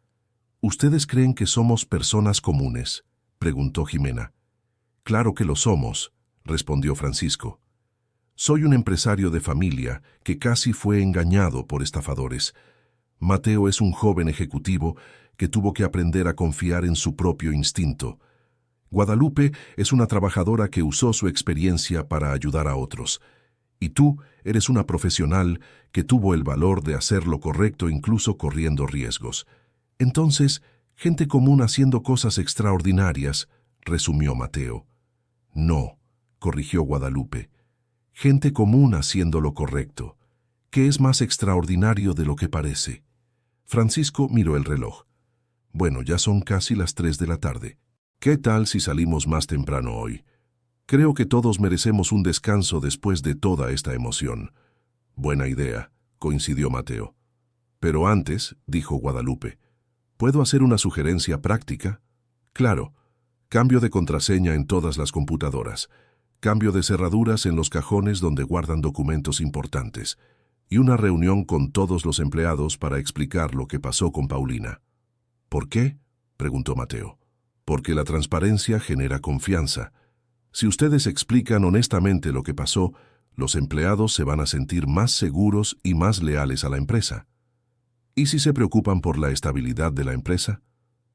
¿Ustedes creen que somos personas comunes?, preguntó Jimena. Claro que lo somos, respondió Francisco. Soy un empresario de familia que casi fue engañado por estafadores. Mateo es un joven ejecutivo que tuvo que aprender a confiar en su propio instinto. Guadalupe es una trabajadora que usó su experiencia para ayudar a otros. Y tú eres una profesional que tuvo el valor de hacer lo correcto incluso corriendo riesgos. Entonces, gente común haciendo cosas extraordinarias, resumió Mateo. No, corrigió Guadalupe. Gente común haciendo lo correcto, que es más extraordinario de lo que parece. Francisco miró el reloj. Bueno, ya son casi las 3 de la tarde. ¿Qué tal si salimos más temprano hoy? Creo que todos merecemos un descanso después de toda esta emoción. Buena idea, coincidió Mateo. Pero antes, dijo Guadalupe, ¿puedo hacer una sugerencia práctica? Claro, cambio de contraseña en todas las computadoras. Cambio de cerraduras en los cajones donde guardan documentos importantes, y una reunión con todos los empleados para explicar lo que pasó con Paulina. ¿Por qué?, preguntó Mateo. Porque la transparencia genera confianza. Si ustedes explican honestamente lo que pasó, los empleados se van a sentir más seguros y más leales a la empresa. ¿Y si se preocupan por la estabilidad de la empresa?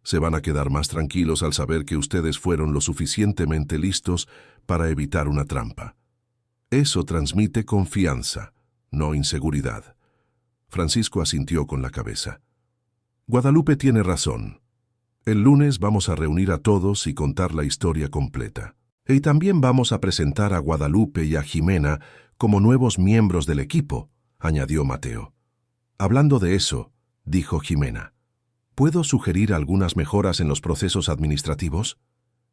Se van a quedar más tranquilos al saber que ustedes fueron lo suficientemente listos para evitar una trampa. Eso transmite confianza, no inseguridad. Francisco asintió con la cabeza. Guadalupe tiene razón. El lunes vamos a reunir a todos y contar la historia completa. Y también vamos a presentar a Guadalupe y a Jimena como nuevos miembros del equipo, añadió Mateo. Hablando de eso, dijo Jimena, ¿puedo sugerir algunas mejoras en los procesos administrativos?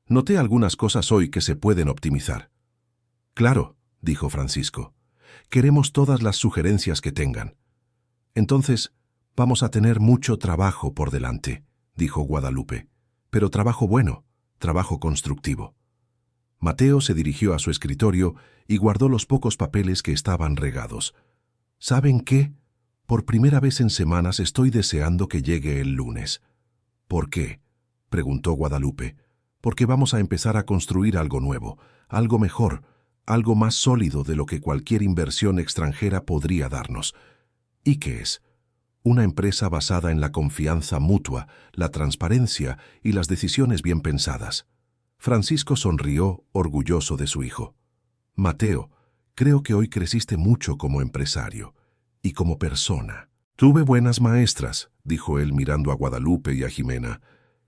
Noté algunas cosas hoy que se pueden optimizar. Claro, dijo Francisco. Queremos todas las sugerencias que tengan. Entonces, vamos a tener mucho trabajo por delante, dijo Guadalupe. Pero trabajo bueno, trabajo constructivo. Mateo se dirigió a su escritorio y guardó los pocos papeles que estaban regados. ¿Saben qué? Por primera vez en semanas estoy deseando que llegue el lunes. ¿Por qué?, preguntó Guadalupe. Porque vamos a empezar a construir algo nuevo, algo mejor, algo más sólido de lo que cualquier inversión extranjera podría darnos. ¿Y qué es? Una empresa basada en la confianza mutua, la transparencia y las decisiones bien pensadas. Francisco sonrió, orgulloso de su hijo. Mateo, creo que hoy creciste mucho como empresario y como persona. Tuve buenas maestras, dijo él mirando a Guadalupe y a Jimena.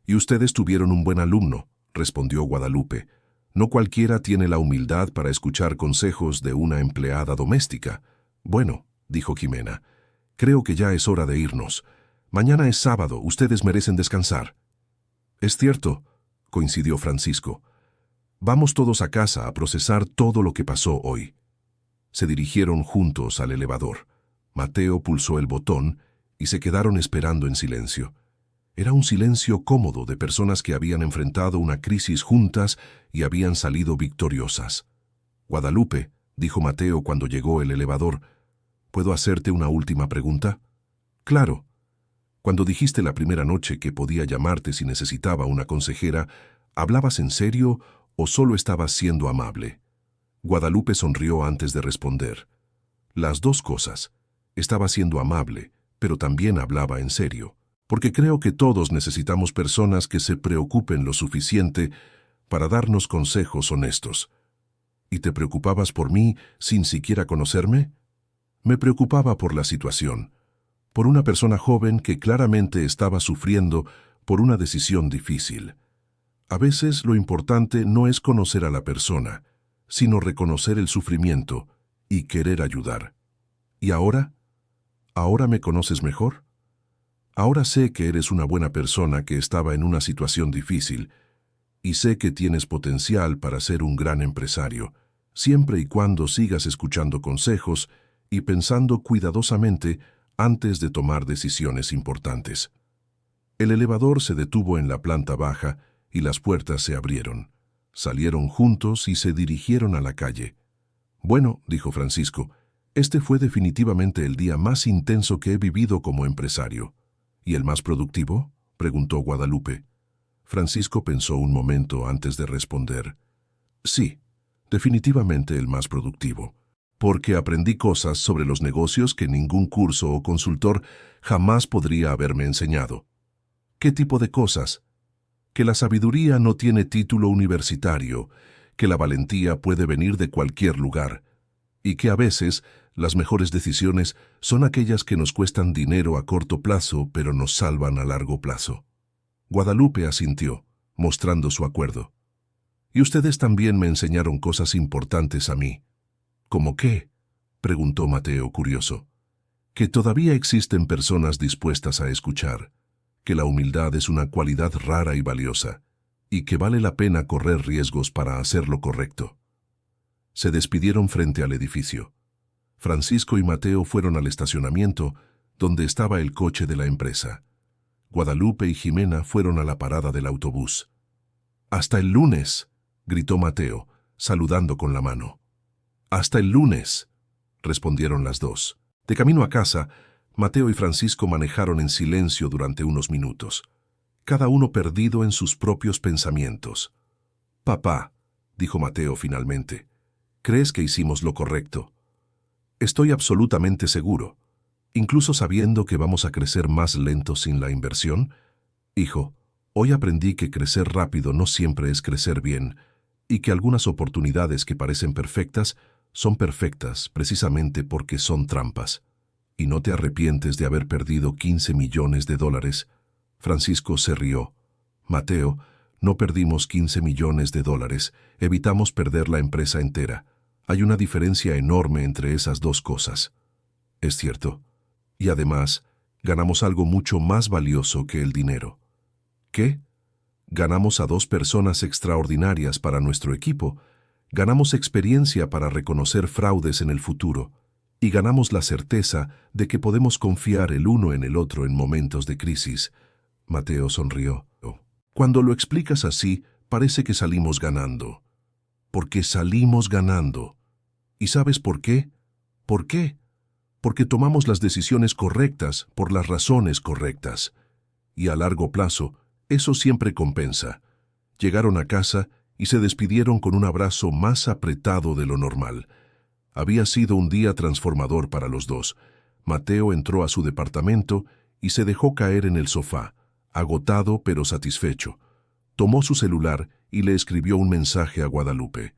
Y ustedes tuvieron un buen alumno, respondió Guadalupe. No cualquiera tiene la humildad para escuchar consejos de una empleada doméstica. Bueno, dijo Jimena, creo que ya es hora de irnos. Mañana es sábado, ustedes merecen descansar. Es cierto, coincidió Francisco. Vamos todos a casa a procesar todo lo que pasó hoy. Se dirigieron juntos al elevador. Mateo pulsó el botón y se quedaron esperando en silencio. Era un silencio cómodo de personas que habían enfrentado una crisis juntas y habían salido victoriosas. Guadalupe, dijo Mateo cuando llegó el elevador, ¿puedo hacerte una última pregunta? Claro. Cuando dijiste la primera noche que podía llamarte si necesitaba una consejera, ¿hablabas en serio o solo estabas siendo amable? Guadalupe sonrió antes de responder. Las dos cosas. Estaba siendo amable, pero también hablaba en serio. Porque creo que todos necesitamos personas que se preocupen lo suficiente para darnos consejos honestos. ¿Y te preocupabas por mí sin siquiera conocerme? Me preocupaba por la situación, por una persona joven que claramente estaba sufriendo por una decisión difícil. A veces lo importante no es conocer a la persona, sino reconocer el sufrimiento y querer ayudar. ¿Y ahora? ¿Ahora me conoces mejor? Ahora sé que eres una buena persona que estaba en una situación difícil y sé que tienes potencial para ser un gran empresario, siempre y cuando sigas escuchando consejos y pensando cuidadosamente antes de tomar decisiones importantes. El elevador se detuvo en la planta baja y las puertas se abrieron. Salieron juntos y se dirigieron a la calle. Bueno, dijo Francisco, este fue definitivamente el día más intenso que he vivido como empresario. ¿Y el más productivo?, preguntó Guadalupe. Francisco pensó un momento antes de responder. Sí, definitivamente el más productivo, porque aprendí cosas sobre los negocios que ningún curso o consultor jamás podría haberme enseñado. ¿Qué tipo de cosas? Que la sabiduría no tiene título universitario, que la valentía puede venir de cualquier lugar, y que a veces las mejores decisiones son aquellas que nos cuestan dinero a corto plazo, pero nos salvan a largo plazo. Guadalupe asintió, mostrando su acuerdo. Y ustedes también me enseñaron cosas importantes a mí. ¿Cómo qué?, preguntó Mateo curioso. Que todavía existen personas dispuestas a escuchar, que la humildad es una cualidad rara y valiosa, y que vale la pena correr riesgos para hacer lo correcto. Se despidieron frente al edificio. Francisco y Mateo fueron al estacionamiento, donde estaba el coche de la empresa. Guadalupe y Jimena fueron a la parada del autobús. «¡Hasta el lunes!», gritó Mateo, saludando con la mano. «¡Hasta el lunes!», respondieron las dos. De camino a casa, Mateo y Francisco manejaron en silencio durante unos minutos, cada uno perdido en sus propios pensamientos. «Papá», dijo Mateo finalmente, «¿crees que hicimos lo correcto?» «Estoy absolutamente seguro, incluso sabiendo que vamos a crecer más lento sin la inversión. Hijo, hoy aprendí que crecer rápido no siempre es crecer bien, y que algunas oportunidades que parecen perfectas son perfectas precisamente porque son trampas. ¿Y no te arrepientes de haber perdido 15 millones de dólares? Francisco se rió. «Mateo, no perdimos 15 millones de dólares, evitamos perder la empresa entera. Hay una diferencia enorme entre esas dos cosas». «Es cierto. Y además, ganamos algo mucho más valioso que el dinero». «¿Qué?». Ganamos a 2 personas extraordinarias para nuestro equipo, ganamos experiencia para reconocer fraudes en el futuro y ganamos la certeza de que podemos confiar el uno en el otro en momentos de crisis. Mateo sonrió. Cuando lo explicas así, parece que salimos ganando. Porque salimos ganando. ¿Y sabes por qué? ¿Por qué? Porque tomamos las decisiones correctas por las razones correctas. Y a largo plazo, eso siempre compensa. Llegaron a casa y se despidieron con un abrazo más apretado de lo normal. Había sido un día transformador para los dos. Mateo entró a su departamento y se dejó caer en el sofá, agotado pero satisfecho. Tomó su celular y le escribió un mensaje a Guadalupe.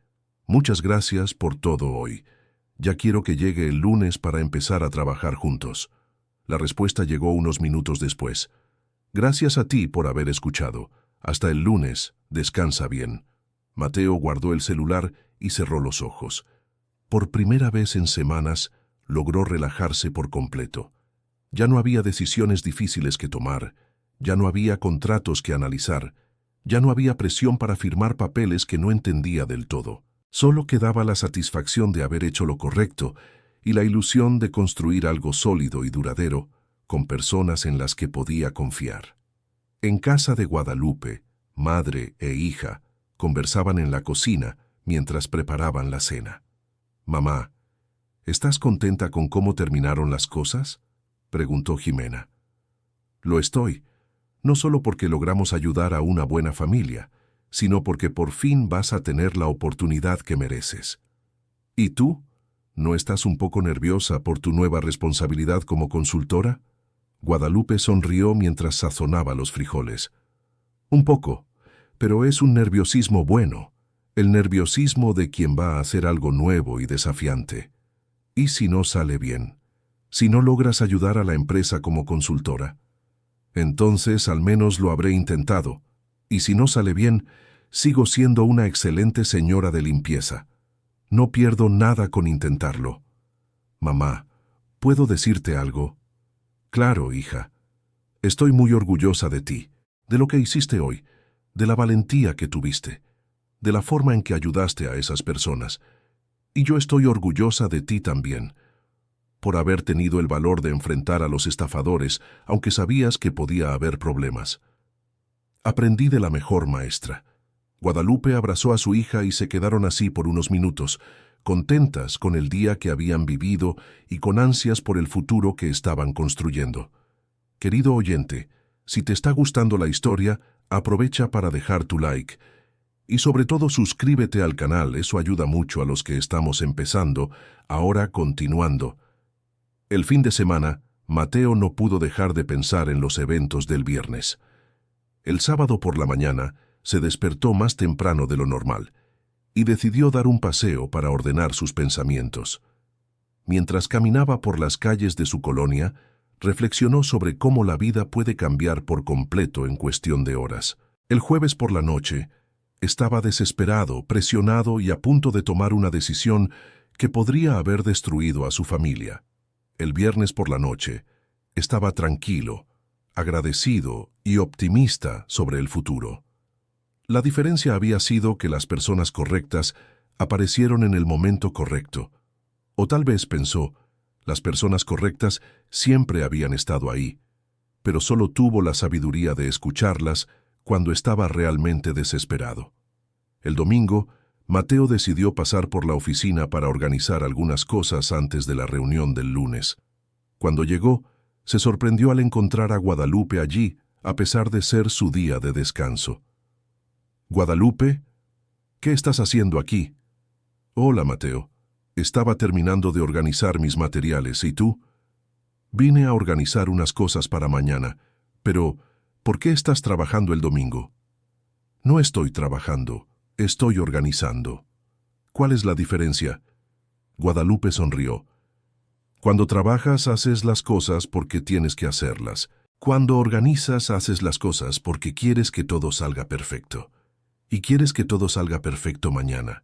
Muchas gracias por todo hoy. Ya quiero que llegue el lunes para empezar a trabajar juntos. La respuesta llegó unos minutos después. Gracias a ti por haber escuchado. Hasta el lunes. Descansa bien. Mateo guardó el celular y cerró los ojos. Por primera vez en semanas, logró relajarse por completo. Ya no había decisiones difíciles que tomar, ya no había contratos que analizar, ya no había presión para firmar papeles que no entendía del todo. Solo quedaba la satisfacción de haber hecho lo correcto y la ilusión de construir algo sólido y duradero con personas en las que podía confiar. En casa de Guadalupe, madre e hija conversaban en la cocina mientras preparaban la cena. «Mamá, ¿estás contenta con cómo terminaron las cosas?», preguntó Jimena. «Lo estoy, no solo porque logramos ayudar a una buena familia, sino porque por fin vas a tener la oportunidad que mereces. ¿Y tú? ¿No estás un poco nerviosa por tu nueva responsabilidad como consultora?». Guadalupe sonrió mientras sazonaba los frijoles. «Un poco, pero es un nerviosismo bueno, el nerviosismo de quien va a hacer algo nuevo y desafiante. ¿Y si no sale bien? ¿Si no logras ayudar a la empresa como consultora? Entonces al menos lo habré intentado, y si no sale bien, sigo siendo una excelente señora de limpieza. No pierdo nada con intentarlo. Mamá, ¿puedo decirte algo?». «Claro, hija. Estoy muy orgullosa de ti, de lo que hiciste hoy, de la valentía que tuviste, de la forma en que ayudaste a esas personas. Y yo estoy orgullosa de ti también, por haber tenido el valor de enfrentar a los estafadores, aunque sabías que podía haber problemas. Aprendí de la mejor maestra». Guadalupe abrazó a su hija y se quedaron así por unos minutos, contentas con el día que habían vivido y con ansias por el futuro que estaban construyendo. Querido oyente, si te está gustando la historia, aprovecha para dejar tu like. Y sobre todo suscríbete al canal, eso ayuda mucho a los que estamos empezando, ahora continuando. El fin de semana, Mateo no pudo dejar de pensar en los eventos del viernes. El sábado por la mañana, se despertó más temprano de lo normal y decidió dar un paseo para ordenar sus pensamientos. Mientras caminaba por las calles de su colonia, reflexionó sobre cómo la vida puede cambiar por completo en cuestión de horas. El jueves por la noche, estaba desesperado, presionado y a punto de tomar una decisión que podría haber destruido a su familia. El viernes por la noche, estaba tranquilo, agradecido y optimista sobre el futuro. La diferencia había sido que las personas correctas aparecieron en el momento correcto. O tal vez pensó, las personas correctas siempre habían estado ahí, pero solo tuvo la sabiduría de escucharlas cuando estaba realmente desesperado. El domingo, Mateo decidió pasar por la oficina para organizar algunas cosas antes de la reunión del lunes. Cuando llegó, se sorprendió al encontrar a Guadalupe allí, a pesar de ser su día de descanso. «Guadalupe, ¿qué estás haciendo aquí?». «Hola, Mateo. Estaba terminando de organizar mis materiales, ¿y tú?». «Vine a organizar unas cosas para mañana, pero ¿por qué estás trabajando el domingo?». «No estoy trabajando, estoy organizando». «¿Cuál es la diferencia?». Guadalupe sonrió. «Cuando trabajas, haces las cosas porque tienes que hacerlas. Cuando organizas, haces las cosas porque quieres que todo salga perfecto. Y quieres que todo salga perfecto mañana.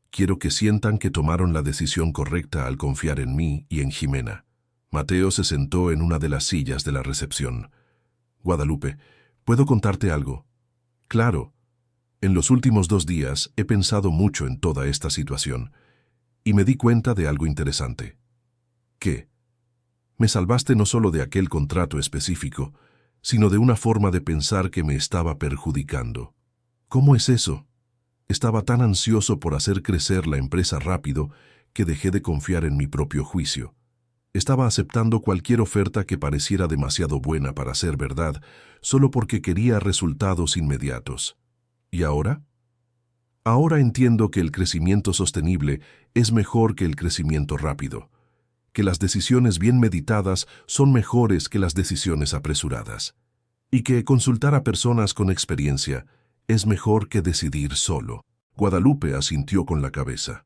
Quiero que sientan que tomaron la decisión correcta al confiar en mí y en Jimena». Mateo se sentó en una de las sillas de la recepción. «Guadalupe, ¿puedo contarte algo?». Claro, en los últimos 2 días he pensado mucho en toda esta situación y me di cuenta de algo interesante. ¿Qué? Me salvaste no solo de aquel contrato específico, sino de una forma de pensar que me estaba perjudicando. ¿Cómo es eso? Estaba tan ansioso por hacer crecer la empresa rápido que dejé de confiar en mi propio juicio. Estaba aceptando cualquier oferta que pareciera demasiado buena para ser verdad, solo porque quería resultados inmediatos. ¿Y ahora? Ahora entiendo que el crecimiento sostenible es mejor que el crecimiento rápido, que las decisiones bien meditadas son mejores que las decisiones apresuradas, y que consultar a personas con experiencia es mejor que decidir solo. Guadalupe asintió con la cabeza.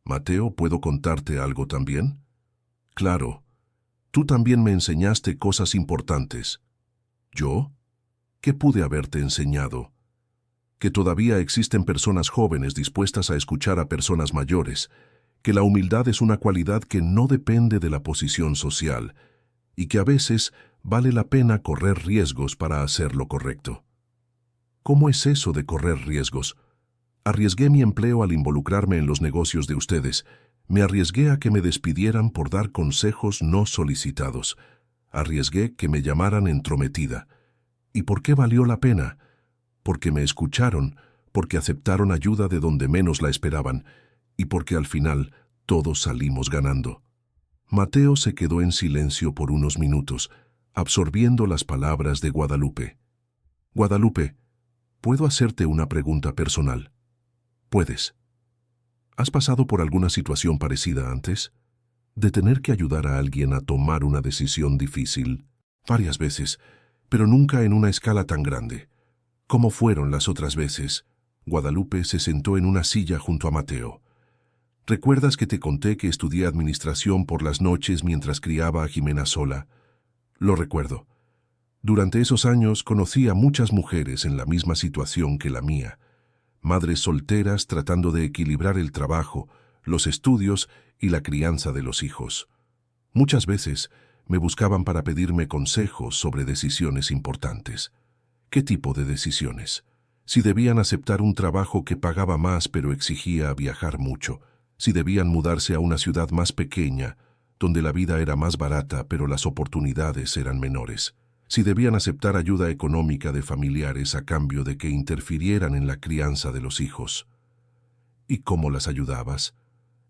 Mateo, ¿puedo contarte algo también? Claro. Tú también me enseñaste cosas importantes. ¿Yo? ¿Qué pude haberte enseñado? Que todavía existen personas jóvenes dispuestas a escuchar a personas mayores, que la humildad es una cualidad que no depende de la posición social, y que a veces vale la pena correr riesgos para hacer lo correcto. ¿Cómo es eso de correr riesgos? Arriesgué mi empleo al involucrarme en los negocios de ustedes. Me arriesgué a que me despidieran por dar consejos no solicitados. Arriesgué que me llamaran entrometida. ¿Y por qué valió la pena? Porque me escucharon, porque aceptaron ayuda de donde menos la esperaban, y porque al final todos salimos ganando. Mateo se quedó en silencio por unos minutos, absorbiendo las palabras de Guadalupe. Guadalupe, ¿puedo hacerte una pregunta personal? Puedes. ¿Has pasado por alguna situación parecida antes? ¿De tener que ayudar a alguien a tomar una decisión difícil? Varias veces, pero nunca en una escala tan grande. ¿Cómo fueron las otras veces? Guadalupe se sentó en una silla junto a Mateo. ¿Recuerdas que te conté que estudié administración por las noches mientras criaba a Jimena sola? Lo recuerdo. Durante esos años conocí a muchas mujeres en la misma situación que la mía. Madres solteras tratando de equilibrar el trabajo, los estudios y la crianza de los hijos. Muchas veces me buscaban para pedirme consejos sobre decisiones importantes. ¿Qué tipo de decisiones? Si debían aceptar un trabajo que pagaba más pero exigía viajar mucho, si debían mudarse a una ciudad más pequeña, donde la vida era más barata pero las oportunidades eran menores, si debían aceptar ayuda económica de familiares a cambio de que interfirieran en la crianza de los hijos. ¿Y cómo las ayudabas?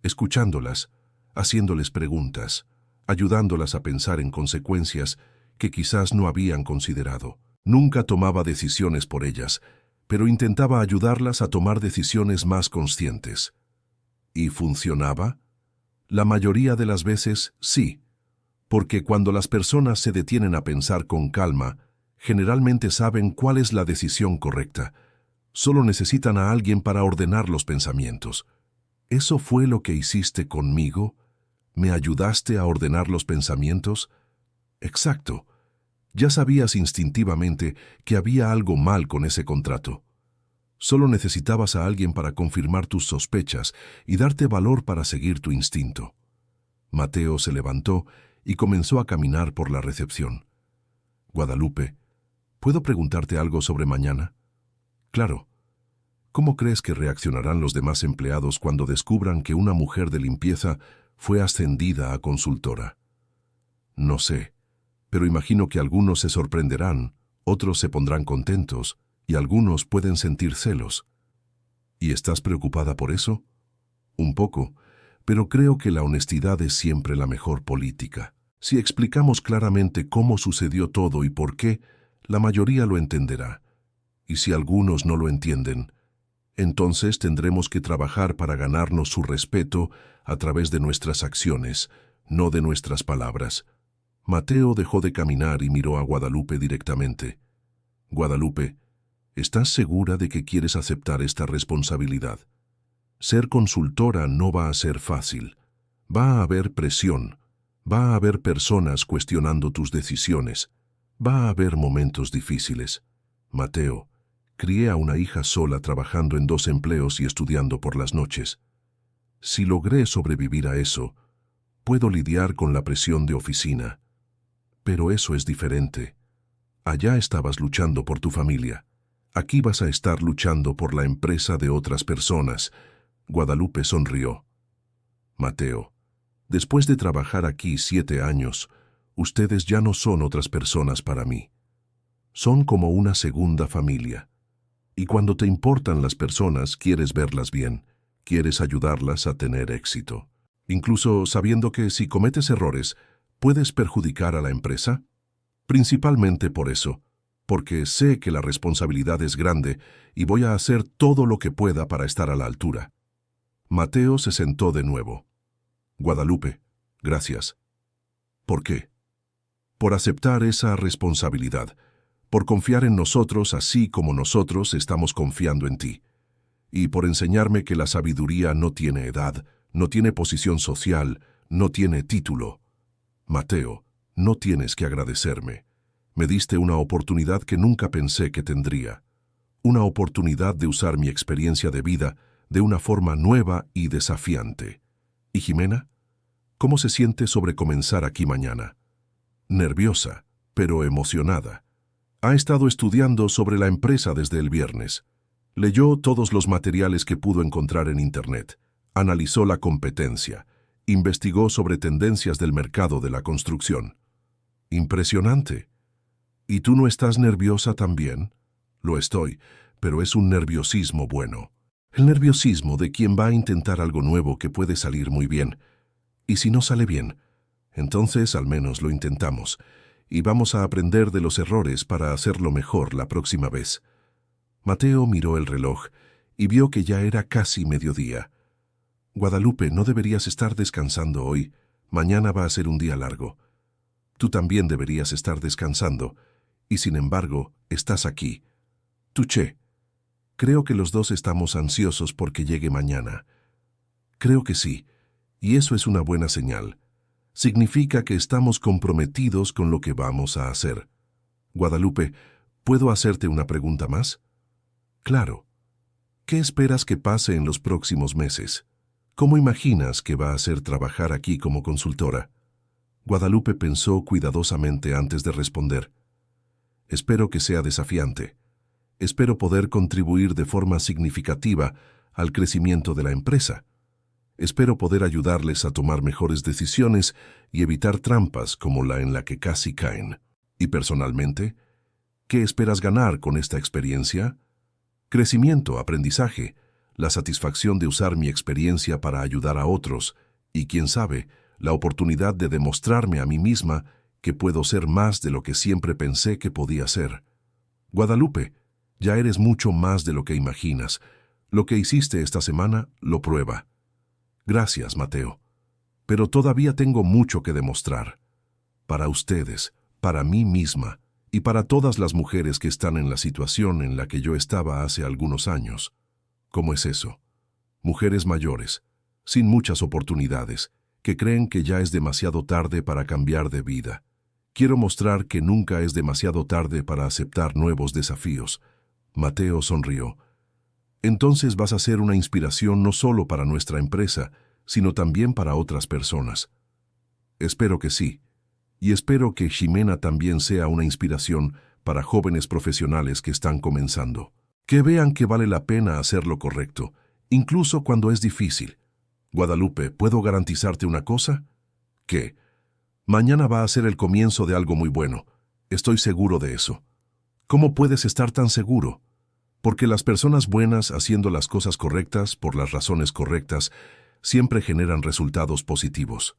Escuchándolas, haciéndoles preguntas, ayudándolas a pensar en consecuencias que quizás no habían considerado. Nunca tomaba decisiones por ellas, pero intentaba ayudarlas a tomar decisiones más conscientes. ¿Y funcionaba? La mayoría de las veces sí. Porque cuando las personas se detienen a pensar con calma, generalmente saben cuál es la decisión correcta. Solo necesitan a alguien para ordenar los pensamientos. ¿Eso fue lo que hiciste conmigo? ¿Me ayudaste a ordenar los pensamientos? Exacto. Ya sabías instintivamente que había algo mal con ese contrato. Solo necesitabas a alguien para confirmar tus sospechas y darte valor para seguir tu instinto. Mateo se levantó y comenzó a caminar por la recepción. Guadalupe, ¿puedo preguntarte algo sobre mañana? Claro. ¿Cómo crees que reaccionarán los demás empleados cuando descubran que una mujer de limpieza fue ascendida a consultora? No sé, pero imagino que algunos se sorprenderán, otros se pondrán contentos y algunos pueden sentir celos. ¿Y estás preocupada por eso? Un poco, pero creo que la honestidad es siempre la mejor política. Si explicamos claramente cómo sucedió todo y por qué, la mayoría lo entenderá. Y si algunos no lo entienden, entonces tendremos que trabajar para ganarnos su respeto a través de nuestras acciones, no de nuestras palabras. Mateo dejó de caminar y miró a Guadalupe directamente. Guadalupe, ¿estás segura de que quieres aceptar esta responsabilidad? Ser consultora no va a ser fácil. Va a haber presión. Va a haber personas cuestionando tus decisiones. Va a haber momentos difíciles. Mateo, crié a una hija sola trabajando en 2 empleos y estudiando por las noches. Si logré sobrevivir a eso, puedo lidiar con la presión de oficina. Pero eso es diferente. Allá estabas luchando por tu familia. Aquí vas a estar luchando por la empresa de otras personas. Guadalupe sonrió. Mateo, después de trabajar aquí 7 años, ustedes ya no son otras personas para mí. Son como una segunda familia. Y cuando te importan las personas, quieres verlas bien, quieres ayudarlas a tener éxito. Incluso sabiendo que si cometes errores, puedes perjudicar a la empresa. Principalmente por eso, porque sé que la responsabilidad es grande y voy a hacer todo lo que pueda para estar a la altura. Mateo se sentó de nuevo. Guadalupe, gracias. ¿Por qué? Por aceptar esa responsabilidad, por confiar en nosotros así como nosotros estamos confiando en ti, y por enseñarme que la sabiduría no tiene edad, no tiene posición social, no tiene título. Mateo, no tienes que agradecerme. Me diste una oportunidad que nunca pensé que tendría. Una oportunidad de usar mi experiencia de vida de una forma nueva y desafiante. ¿Y Jimena? ¿Cómo se siente sobre comenzar aquí mañana? Nerviosa, pero emocionada. Ha estado estudiando sobre la empresa desde el viernes. Leyó todos los materiales que pudo encontrar en Internet. Analizó la competencia. Investigó sobre tendencias del mercado de la construcción. Impresionante. ¿Y tú no estás nerviosa también? Lo estoy, pero es un nerviosismo bueno. El nerviosismo de quien va a intentar algo nuevo que puede salir muy bien. Y si no sale bien, entonces al menos lo intentamos, y vamos a aprender de los errores para hacerlo mejor la próxima vez. Mateo miró el reloj y vio que ya era casi mediodía. Guadalupe, no deberías estar descansando hoy. Mañana va a ser un día largo. Tú también deberías estar descansando, y sin embargo, estás aquí. Tuché. Creo que los dos estamos ansiosos porque llegue mañana. Creo que sí, y eso es una buena señal. Significa que estamos comprometidos con lo que vamos a hacer. Guadalupe, ¿puedo hacerte una pregunta más? Claro. ¿Qué esperas que pase en los próximos meses? ¿Cómo imaginas que va a ser trabajar aquí como consultora? Guadalupe pensó cuidadosamente antes de responder. Espero que sea desafiante. Espero poder contribuir de forma significativa al crecimiento de la empresa. Espero poder ayudarles a tomar mejores decisiones y evitar trampas como la en la que casi caen. Y personalmente, ¿qué esperas ganar con esta experiencia? Crecimiento, aprendizaje, la satisfacción de usar mi experiencia para ayudar a otros y, quién sabe, la oportunidad de demostrarme a mí misma que puedo ser más de lo que siempre pensé que podía ser. Guadalupe, ya eres mucho más de lo que imaginas. Lo que hiciste esta semana lo prueba. Gracias, Mateo. Pero todavía tengo mucho que demostrar. Para ustedes, para mí misma y para todas las mujeres que están en la situación en la que yo estaba hace algunos años. ¿Cómo es eso? Mujeres mayores, sin muchas oportunidades, que creen que ya es demasiado tarde para cambiar de vida. Quiero mostrar que nunca es demasiado tarde para aceptar nuevos desafíos. Mateo sonrió. Entonces vas a ser una inspiración no solo para nuestra empresa, sino también para otras personas. Espero que sí. Y espero que Jimena también sea una inspiración para jóvenes profesionales que están comenzando. Que vean que vale la pena hacer lo correcto, incluso cuando es difícil. Guadalupe, ¿puedo garantizarte una cosa? ¿Qué? Mañana va a ser el comienzo de algo muy bueno. Estoy seguro de eso. ¿Cómo puedes estar tan seguro? Porque las personas buenas haciendo las cosas correctas por las razones correctas siempre generan resultados positivos.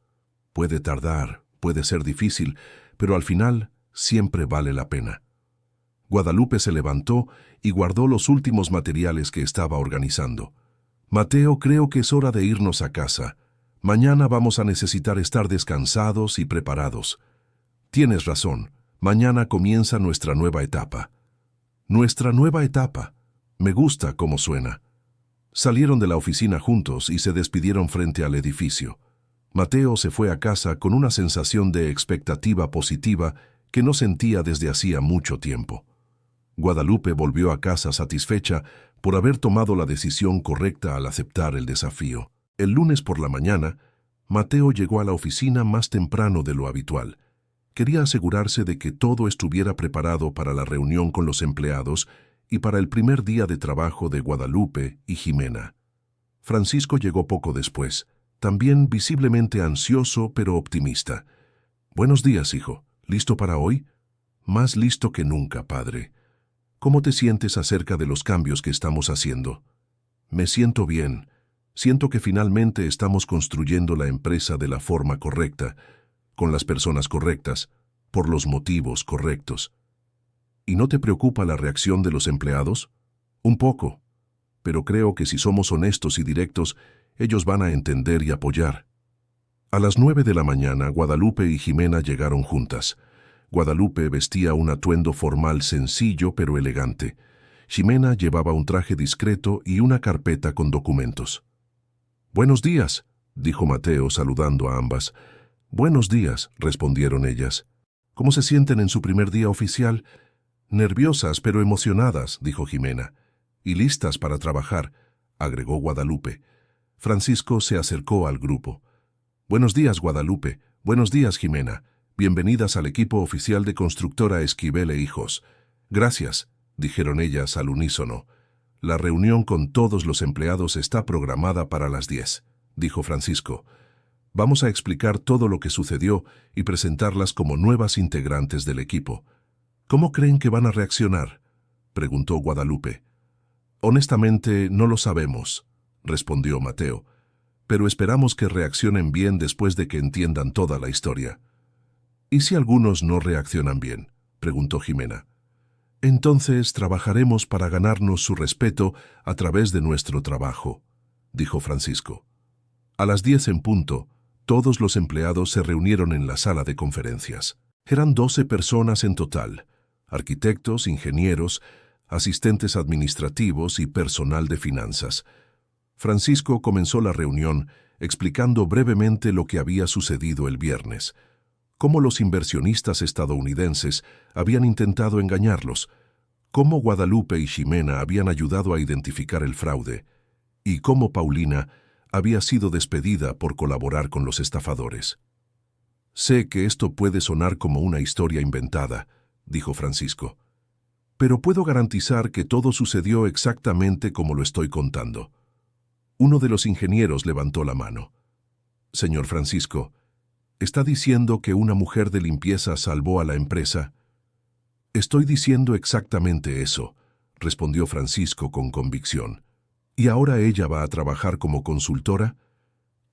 Puede tardar, puede ser difícil, pero al final siempre vale la pena. Guadalupe se levantó y guardó los últimos materiales que estaba organizando. Mateo, creo que es hora de irnos a casa. Mañana vamos a necesitar estar descansados y preparados. Tienes razón, mañana comienza nuestra nueva etapa. Nuestra nueva etapa. Me gusta cómo suena. Salieron de la oficina juntos y se despidieron frente al edificio. Mateo se fue a casa con una sensación de expectativa positiva que no sentía desde hacía mucho tiempo. Guadalupe volvió a casa satisfecha por haber tomado la decisión correcta al aceptar el desafío. El lunes por la mañana, Mateo llegó a la oficina más temprano de lo habitual. Quería asegurarse de que todo estuviera preparado para la reunión con los empleados y para el primer día de trabajo de Guadalupe y Jimena. Francisco llegó poco después, también visiblemente ansioso pero optimista. «Buenos días, hijo. ¿Listo para hoy?» «Más listo que nunca, padre. ¿Cómo te sientes acerca de los cambios que estamos haciendo?» «Me siento bien. Siento que finalmente estamos construyendo la empresa de la forma correcta, con las personas correctas, por los motivos correctos». ¿Y no te preocupa la reacción de los empleados? Un poco, pero creo que si somos honestos y directos, ellos van a entender y apoyar. A las 9 de la mañana, Guadalupe y Jimena llegaron juntas. Guadalupe vestía un atuendo formal sencillo pero elegante. Jimena llevaba un traje discreto y una carpeta con documentos. «Buenos días», dijo Mateo saludando a ambas. «Buenos días», respondieron ellas. «¿Cómo se sienten en su primer día oficial?» «Nerviosas pero emocionadas», dijo Jimena. «Y listas para trabajar», agregó Guadalupe. Francisco se acercó al grupo. «Buenos días, Guadalupe. Buenos días, Jimena. Bienvenidas al equipo oficial de Constructora Esquivel e Hijos». «Gracias», dijeron ellas al unísono. «La reunión con todos los empleados está programada para las 10», dijo Francisco. «Vamos a explicar todo lo que sucedió y presentarlas como nuevas integrantes del equipo». «¿Cómo creen que van a reaccionar?», preguntó Guadalupe. «Honestamente, no lo sabemos», respondió Mateo, «pero esperamos que reaccionen bien después de que entiendan toda la historia». «¿Y si algunos no reaccionan bien?», preguntó Jimena. «Entonces trabajaremos para ganarnos su respeto a través de nuestro trabajo», dijo Francisco. A las 10 en punto, todos los empleados se reunieron en la sala de conferencias. Eran 12 personas en total: arquitectos, ingenieros, asistentes administrativos y personal de finanzas. Francisco comenzó la reunión explicando brevemente lo que había sucedido el viernes, cómo los inversionistas estadounidenses habían intentado engañarlos, cómo Guadalupe y Jimena habían ayudado a identificar el fraude, y cómo Paulina había sido despedida por colaborar con los estafadores. «Sé que esto puede sonar como una historia inventada», dijo Francisco, «pero puedo garantizar que todo sucedió exactamente como lo estoy contando». Uno de los ingenieros levantó la mano. «Señor Francisco, ¿está diciendo que una mujer de limpieza salvó a la empresa?» «Estoy diciendo exactamente eso», respondió Francisco con convicción. «¿Y ahora ella va a trabajar como consultora?»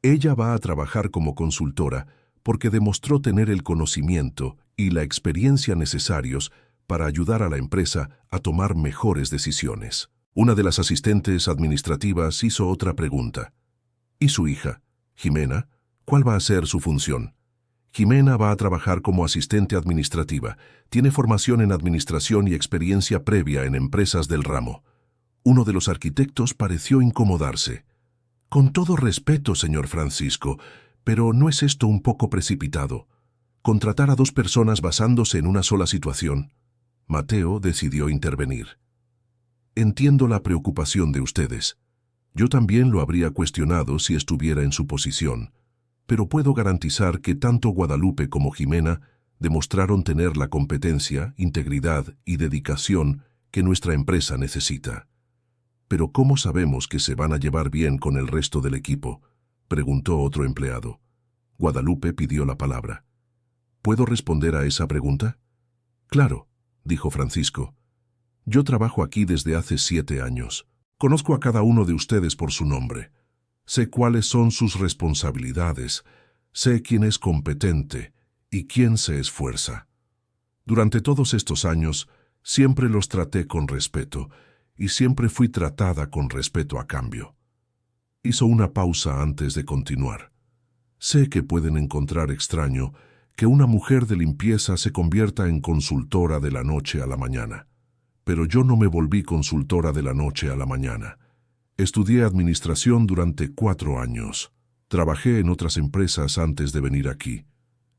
«Ella va a trabajar como consultora porque demostró tener el conocimiento y la experiencia necesarios para ayudar a la empresa a tomar mejores decisiones». Una de las asistentes administrativas hizo otra pregunta. «¿Y su hija, Jimena? ¿Cuál va a ser su función?» «Jimena va a trabajar como asistente administrativa. Tiene formación en administración y experiencia previa en empresas del ramo». Uno de los arquitectos pareció incomodarse. «Con todo respeto, señor Francisco, pero ¿no es esto un poco precipitado? Contratar a 2 personas basándose en una sola situación». Mateo decidió intervenir. «Entiendo la preocupación de ustedes. Yo también lo habría cuestionado si estuviera en su posición, pero puedo garantizar que tanto Guadalupe como Jimena demostraron tener la competencia, integridad y dedicación que nuestra empresa necesita». «¿Pero cómo sabemos que se van a llevar bien con el resto del equipo?», preguntó otro empleado. Guadalupe pidió la palabra. «¿Puedo responder a esa pregunta?». «Claro», dijo Francisco. «Yo trabajo aquí desde hace 7 años. Conozco a cada uno de ustedes por su nombre. Sé cuáles son sus responsabilidades, sé quién es competente y quién se esfuerza. Durante todos estos años, siempre los traté con respeto y siempre fui tratada con respeto a cambio». Hizo una pausa antes de continuar. «Sé que pueden encontrar extraño que una mujer de limpieza se convierta en consultora de la noche a la mañana. Pero yo no me volví consultora de la noche a la mañana. Estudié administración durante 4 años. Trabajé en otras empresas antes de venir aquí.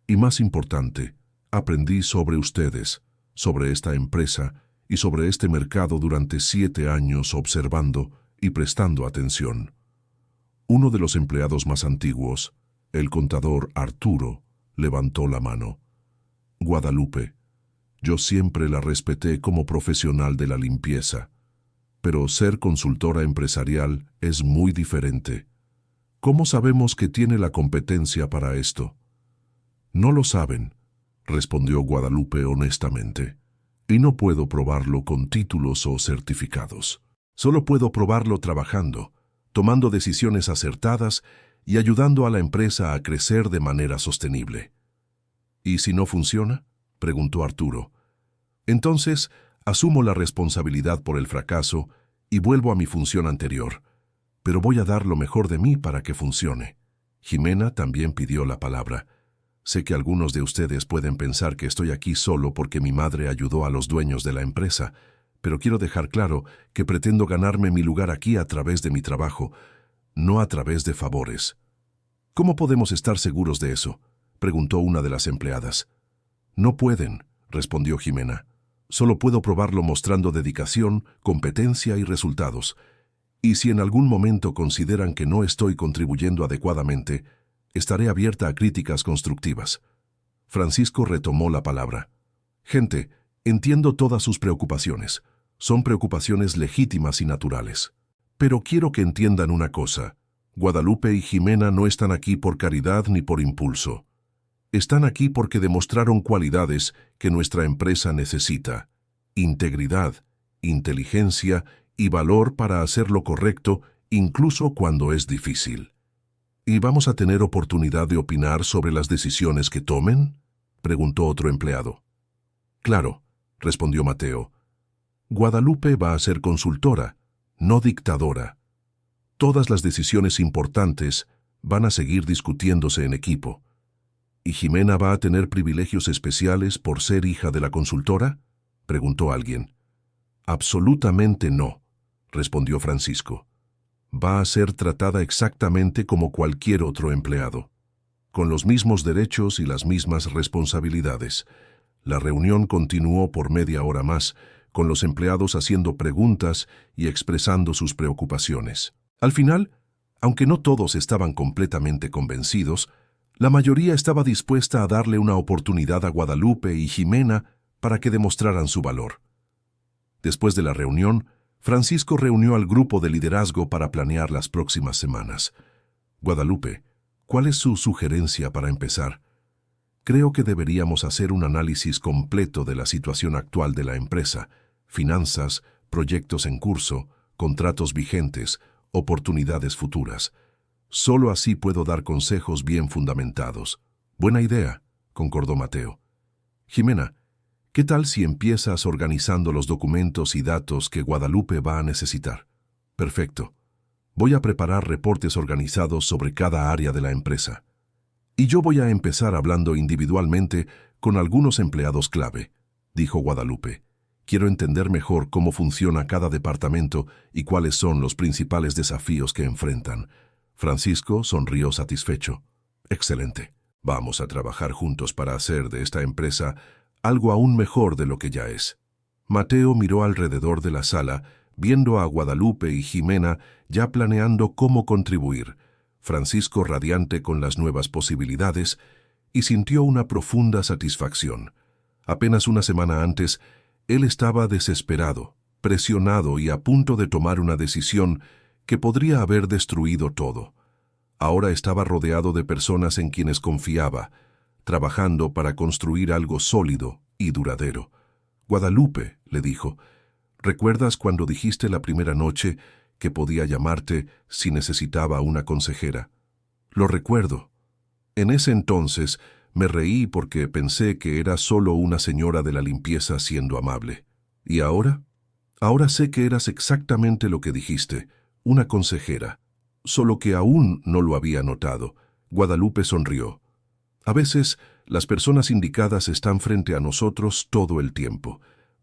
Y más importante, aprendí sobre ustedes, sobre esta empresa y sobre este mercado durante 7 años observando y prestando atención». Uno de los empleados más antiguos, el contador Arturo, levantó la mano. «Guadalupe, Yo siempre la respeté como profesional de la limpieza, pero ser consultora empresarial es muy diferente. ¿Cómo sabemos que tiene la competencia para esto? No lo saben, respondió Guadalupe honestamente, y no puedo probarlo con títulos o certificados. Solo puedo probarlo trabajando, tomando decisiones acertadas y ayudando a la empresa a crecer de manera sostenible. ¿Y si no funciona?, preguntó Arturo. Entonces, asumo la responsabilidad por el fracaso y vuelvo a mi función anterior, pero voy a dar lo mejor de mí para que funcione. Jimena también pidió la palabra. Sé que algunos de ustedes pueden pensar que estoy aquí solo porque mi madre ayudó a los dueños de la empresa, pero quiero dejar claro que pretendo ganarme mi lugar aquí a través de mi trabajo, no a través de favores. ¿Cómo podemos estar seguros de eso?, preguntó una de las empleadas. No pueden, respondió Jimena. Solo puedo probarlo mostrando dedicación, competencia y resultados. Y si en algún momento consideran que no estoy contribuyendo adecuadamente, estaré abierta a críticas constructivas. Francisco retomó la palabra. Gente, entiendo todas sus preocupaciones. Son preocupaciones legítimas y naturales. Pero quiero que entiendan una cosa. Guadalupe y Jimena no están aquí por caridad ni por impulso. Están aquí porque demostraron cualidades que nuestra empresa necesita: integridad, inteligencia y valor para hacer lo correcto, incluso cuando es difícil. ¿Y vamos a tener oportunidad de opinar sobre las decisiones que tomen?, preguntó otro empleado. Claro, respondió Mateo. Guadalupe va a ser consultora, no dictadora. Todas las decisiones importantes van a seguir discutiéndose en equipo. ¿Y Jimena va a tener privilegios especiales por ser hija de la consultora?, preguntó alguien. Absolutamente no, respondió Francisco. Va a ser tratada exactamente como cualquier otro empleado, con los mismos derechos y las mismas responsabilidades. La reunión continuó por media hora más, con los empleados haciendo preguntas y expresando sus preocupaciones. Al final, aunque no todos estaban completamente convencidos, la mayoría estaba dispuesta a darle una oportunidad a Guadalupe y Jimena para que demostraran su valor. Después de la reunión, Francisco reunió al grupo de liderazgo para planear las próximas semanas. Guadalupe, ¿cuál es su sugerencia para empezar? Creo que deberíamos hacer un análisis completo de la situación actual de la empresa: finanzas, proyectos en curso, contratos vigentes, oportunidades futuras. Solo así puedo dar consejos bien fundamentados. Buena idea, concordó Mateo. Jimena, ¿qué tal si empiezas organizando los documentos y datos que Guadalupe va a necesitar? Perfecto. Voy a preparar reportes organizados sobre cada área de la empresa. Y yo voy a empezar hablando individualmente con algunos empleados clave, dijo Guadalupe. Quiero entender mejor cómo funciona cada departamento y cuáles son los principales desafíos que enfrentan. Francisco sonrió satisfecho. Excelente. Vamos a trabajar juntos para hacer de esta empresa algo aún mejor de lo que ya es. Mateo miró alrededor de la sala, viendo a Guadalupe y Jimena ya planeando cómo contribuir, Francisco radiante con las nuevas posibilidades, y sintió una profunda satisfacción. Apenas una semana antes, él estaba desesperado, presionado y a punto de tomar una decisión que podría haber destruido todo. Ahora estaba rodeado de personas en quienes confiaba, trabajando para construir algo sólido y duradero. Guadalupe, le dijo, ¿recuerdas cuando dijiste la primera noche que podía llamarte si necesitaba una consejera? Lo recuerdo. En ese entonces me reí porque pensé que era solo una señora de la limpieza siendo amable. ¿Y ahora? Ahora sé que eras exactamente lo que dijiste, una consejera. Solo que aún no lo había notado. Guadalupe sonrió. A veces, las personas indicadas están frente a nosotros todo el tiempo.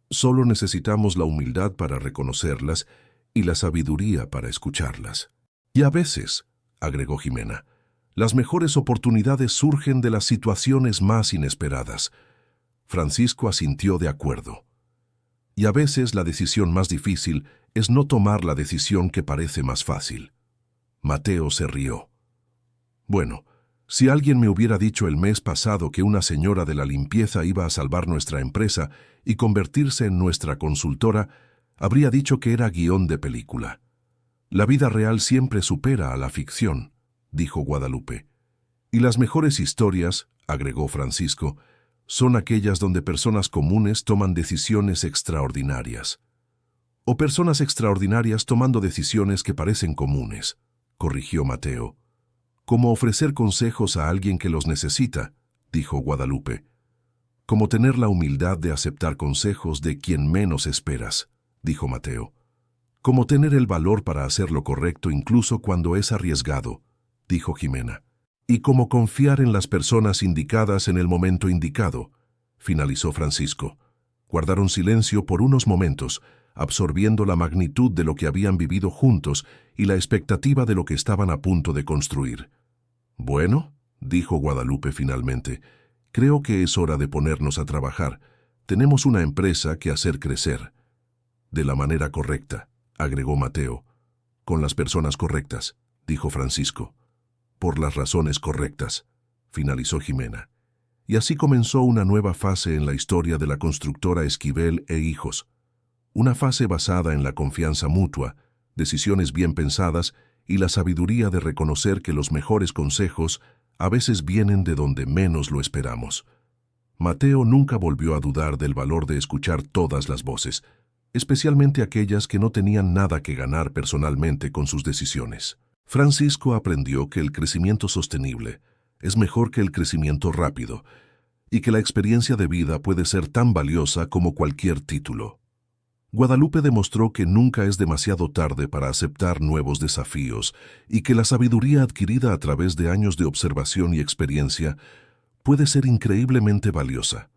Solo necesitamos la humildad para reconocerlas y la sabiduría para escucharlas. Y a veces, agregó Jimena, las mejores oportunidades surgen de las situaciones más inesperadas. Francisco asintió de acuerdo. Y a veces la decisión más difícil es no tomar la decisión que parece más fácil. Mateo se rió. Bueno, Si alguien me hubiera dicho el mes pasado que una señora de la limpieza iba a salvar nuestra empresa y convertirse en nuestra consultora, habría dicho que era guión de película. La vida real siempre supera a la ficción, dijo Guadalupe. Y las mejores historias, agregó Francisco, son aquellas donde personas comunes toman decisiones extraordinarias. O personas extraordinarias tomando decisiones que parecen comunes, corrigió Mateo. Como ofrecer consejos a alguien que los necesita, dijo Guadalupe. Como tener la humildad de aceptar consejos de quien menos esperas, dijo Mateo. Como tener el valor para hacer lo correcto incluso cuando es arriesgado, dijo Jimena. Y como confiar en las personas indicadas en el momento indicado, finalizó Francisco. Guardaron silencio por unos momentos, absorbiendo la magnitud de lo que habían vivido juntos y la expectativa de lo que estaban a punto de construir. Bueno, dijo Guadalupe finalmente, creo que es hora de ponernos a trabajar. Tenemos una empresa que hacer crecer. De la manera correcta, agregó Mateo. Con las personas correctas, dijo Francisco. Por las razones correctas, finalizó Jimena. Y así comenzó una nueva fase en la historia de la constructora Esquivel e Hijos. Una fase basada en la confianza mutua, decisiones bien pensadas y la sabiduría de reconocer que los mejores consejos a veces vienen de donde menos lo esperamos. Mateo nunca volvió a dudar del valor de escuchar todas las voces, especialmente aquellas que no tenían nada que ganar personalmente con sus decisiones. Francisco aprendió que el crecimiento sostenible es mejor que el crecimiento rápido y que la experiencia de vida puede ser tan valiosa como cualquier título. Guadalupe demostró que nunca es demasiado tarde para aceptar nuevos desafíos y que la sabiduría adquirida a través de años de observación y experiencia puede ser increíblemente valiosa.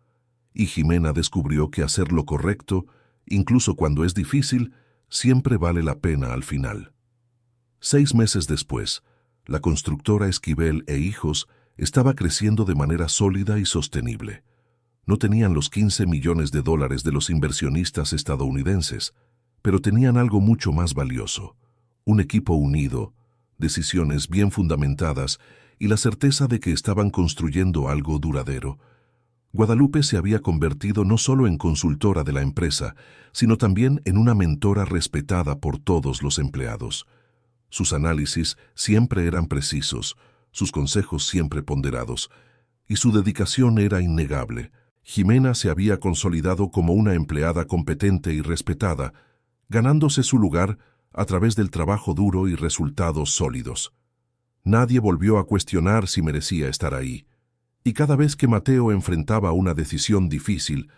Y Jimena descubrió que hacer lo correcto, incluso cuando es difícil, siempre vale la pena al final. 6 meses después, la constructora Esquivel e Hijos estaba creciendo de manera sólida y sostenible. No tenían los $15 millones de los inversionistas estadounidenses, pero tenían algo mucho más valioso: un equipo unido, decisiones bien fundamentadas y la certeza de que estaban construyendo algo duradero. Guadalupe se había convertido no solo en consultora de la empresa, sino también en una mentora respetada por todos los empleados. Sus análisis siempre eran precisos, sus consejos siempre ponderados, y su dedicación era innegable. Jimena se había consolidado como una empleada competente y respetada, ganándose su lugar a través del trabajo duro y resultados sólidos. Nadie volvió a cuestionar si merecía estar ahí, y cada vez que Mateo enfrentaba una decisión difícil,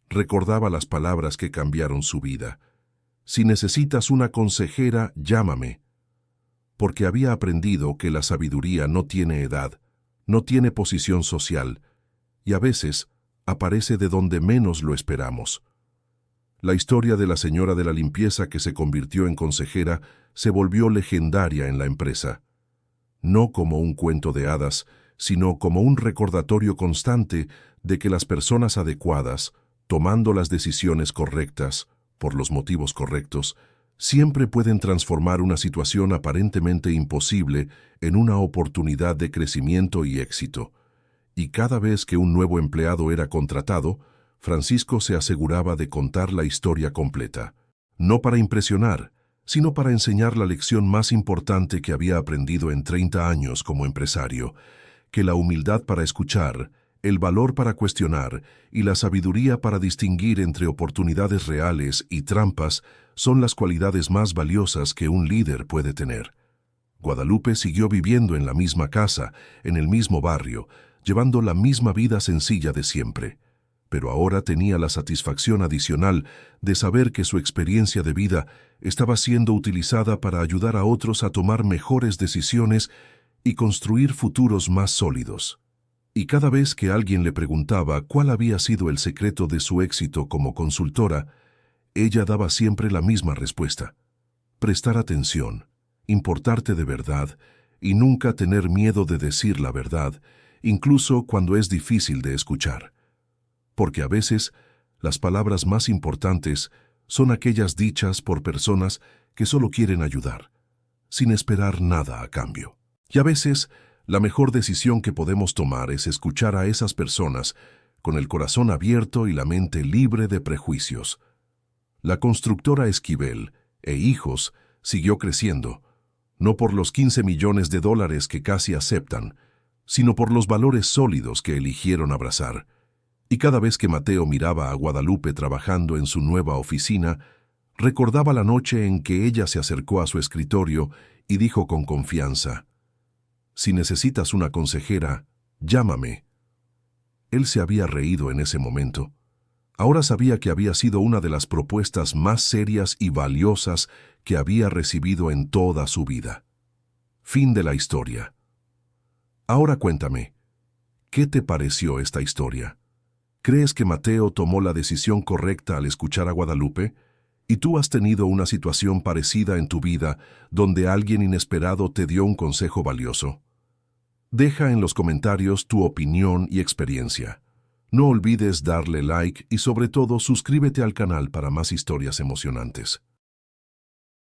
recordaba las palabras que cambiaron su vida. Si necesitas una consejera, llámame. Porque había aprendido que la sabiduría no tiene edad, no tiene posición social, y a veces aparece de donde menos lo esperamos. La historia de la señora de la limpieza que se convirtió en consejera se volvió legendaria en la empresa. No como un cuento de hadas, sino como un recordatorio constante de que las personas adecuadas, tomando las decisiones correctas, por los motivos correctos, siempre pueden transformar una situación aparentemente imposible en una oportunidad de crecimiento y éxito. Y cada vez que un nuevo empleado era contratado, Francisco se aseguraba de contar la historia completa, no para impresionar, sino para enseñar la lección más importante que había aprendido en 30 años como empresario, que la humildad para escuchar, el valor para cuestionar y la sabiduría para distinguir entre oportunidades reales y trampas son las cualidades más valiosas que un líder puede tener. Guadalupe siguió viviendo en la misma casa, en el mismo barrio, llevando la misma vida sencilla de siempre, pero ahora tenía la satisfacción adicional de saber que su experiencia de vida estaba siendo utilizada para ayudar a otros a tomar mejores decisiones y construir futuros más sólidos. Y cada vez que alguien le preguntaba cuál había sido el secreto de su éxito como consultora, ella daba siempre la misma respuesta: prestar atención, importarte de verdad y nunca tener miedo de decir la verdad, incluso cuando es difícil de escuchar. Porque a veces las palabras más importantes son aquellas dichas por personas que solo quieren ayudar, sin esperar nada a cambio. Y a veces La mejor decisión que podemos tomar es escuchar a esas personas con el corazón abierto y la mente libre de prejuicios. La constructora Esquivel e Hijos siguió creciendo, no por los 15 millones de dólares que casi aceptan, sino por los valores sólidos que eligieron abrazar. Y cada vez que Mateo miraba a Guadalupe trabajando en su nueva oficina, recordaba la noche en que ella se acercó a su escritorio y dijo con confianza: «Si necesitas una consejera, llámame». Él se había reído en ese momento. Ahora sabía que había sido una de las propuestas más serias y valiosas que había recibido en toda su vida. Fin de la historia. Ahora cuéntame, ¿qué te pareció esta historia? ¿Crees que Mateo tomó la decisión correcta al escuchar a Guadalupe? ¿Y tú has tenido una situación parecida en tu vida donde alguien inesperado te dio un consejo valioso? Deja en los comentarios tu opinión y experiencia. No olvides darle like y sobre todo suscríbete al canal para más historias emocionantes.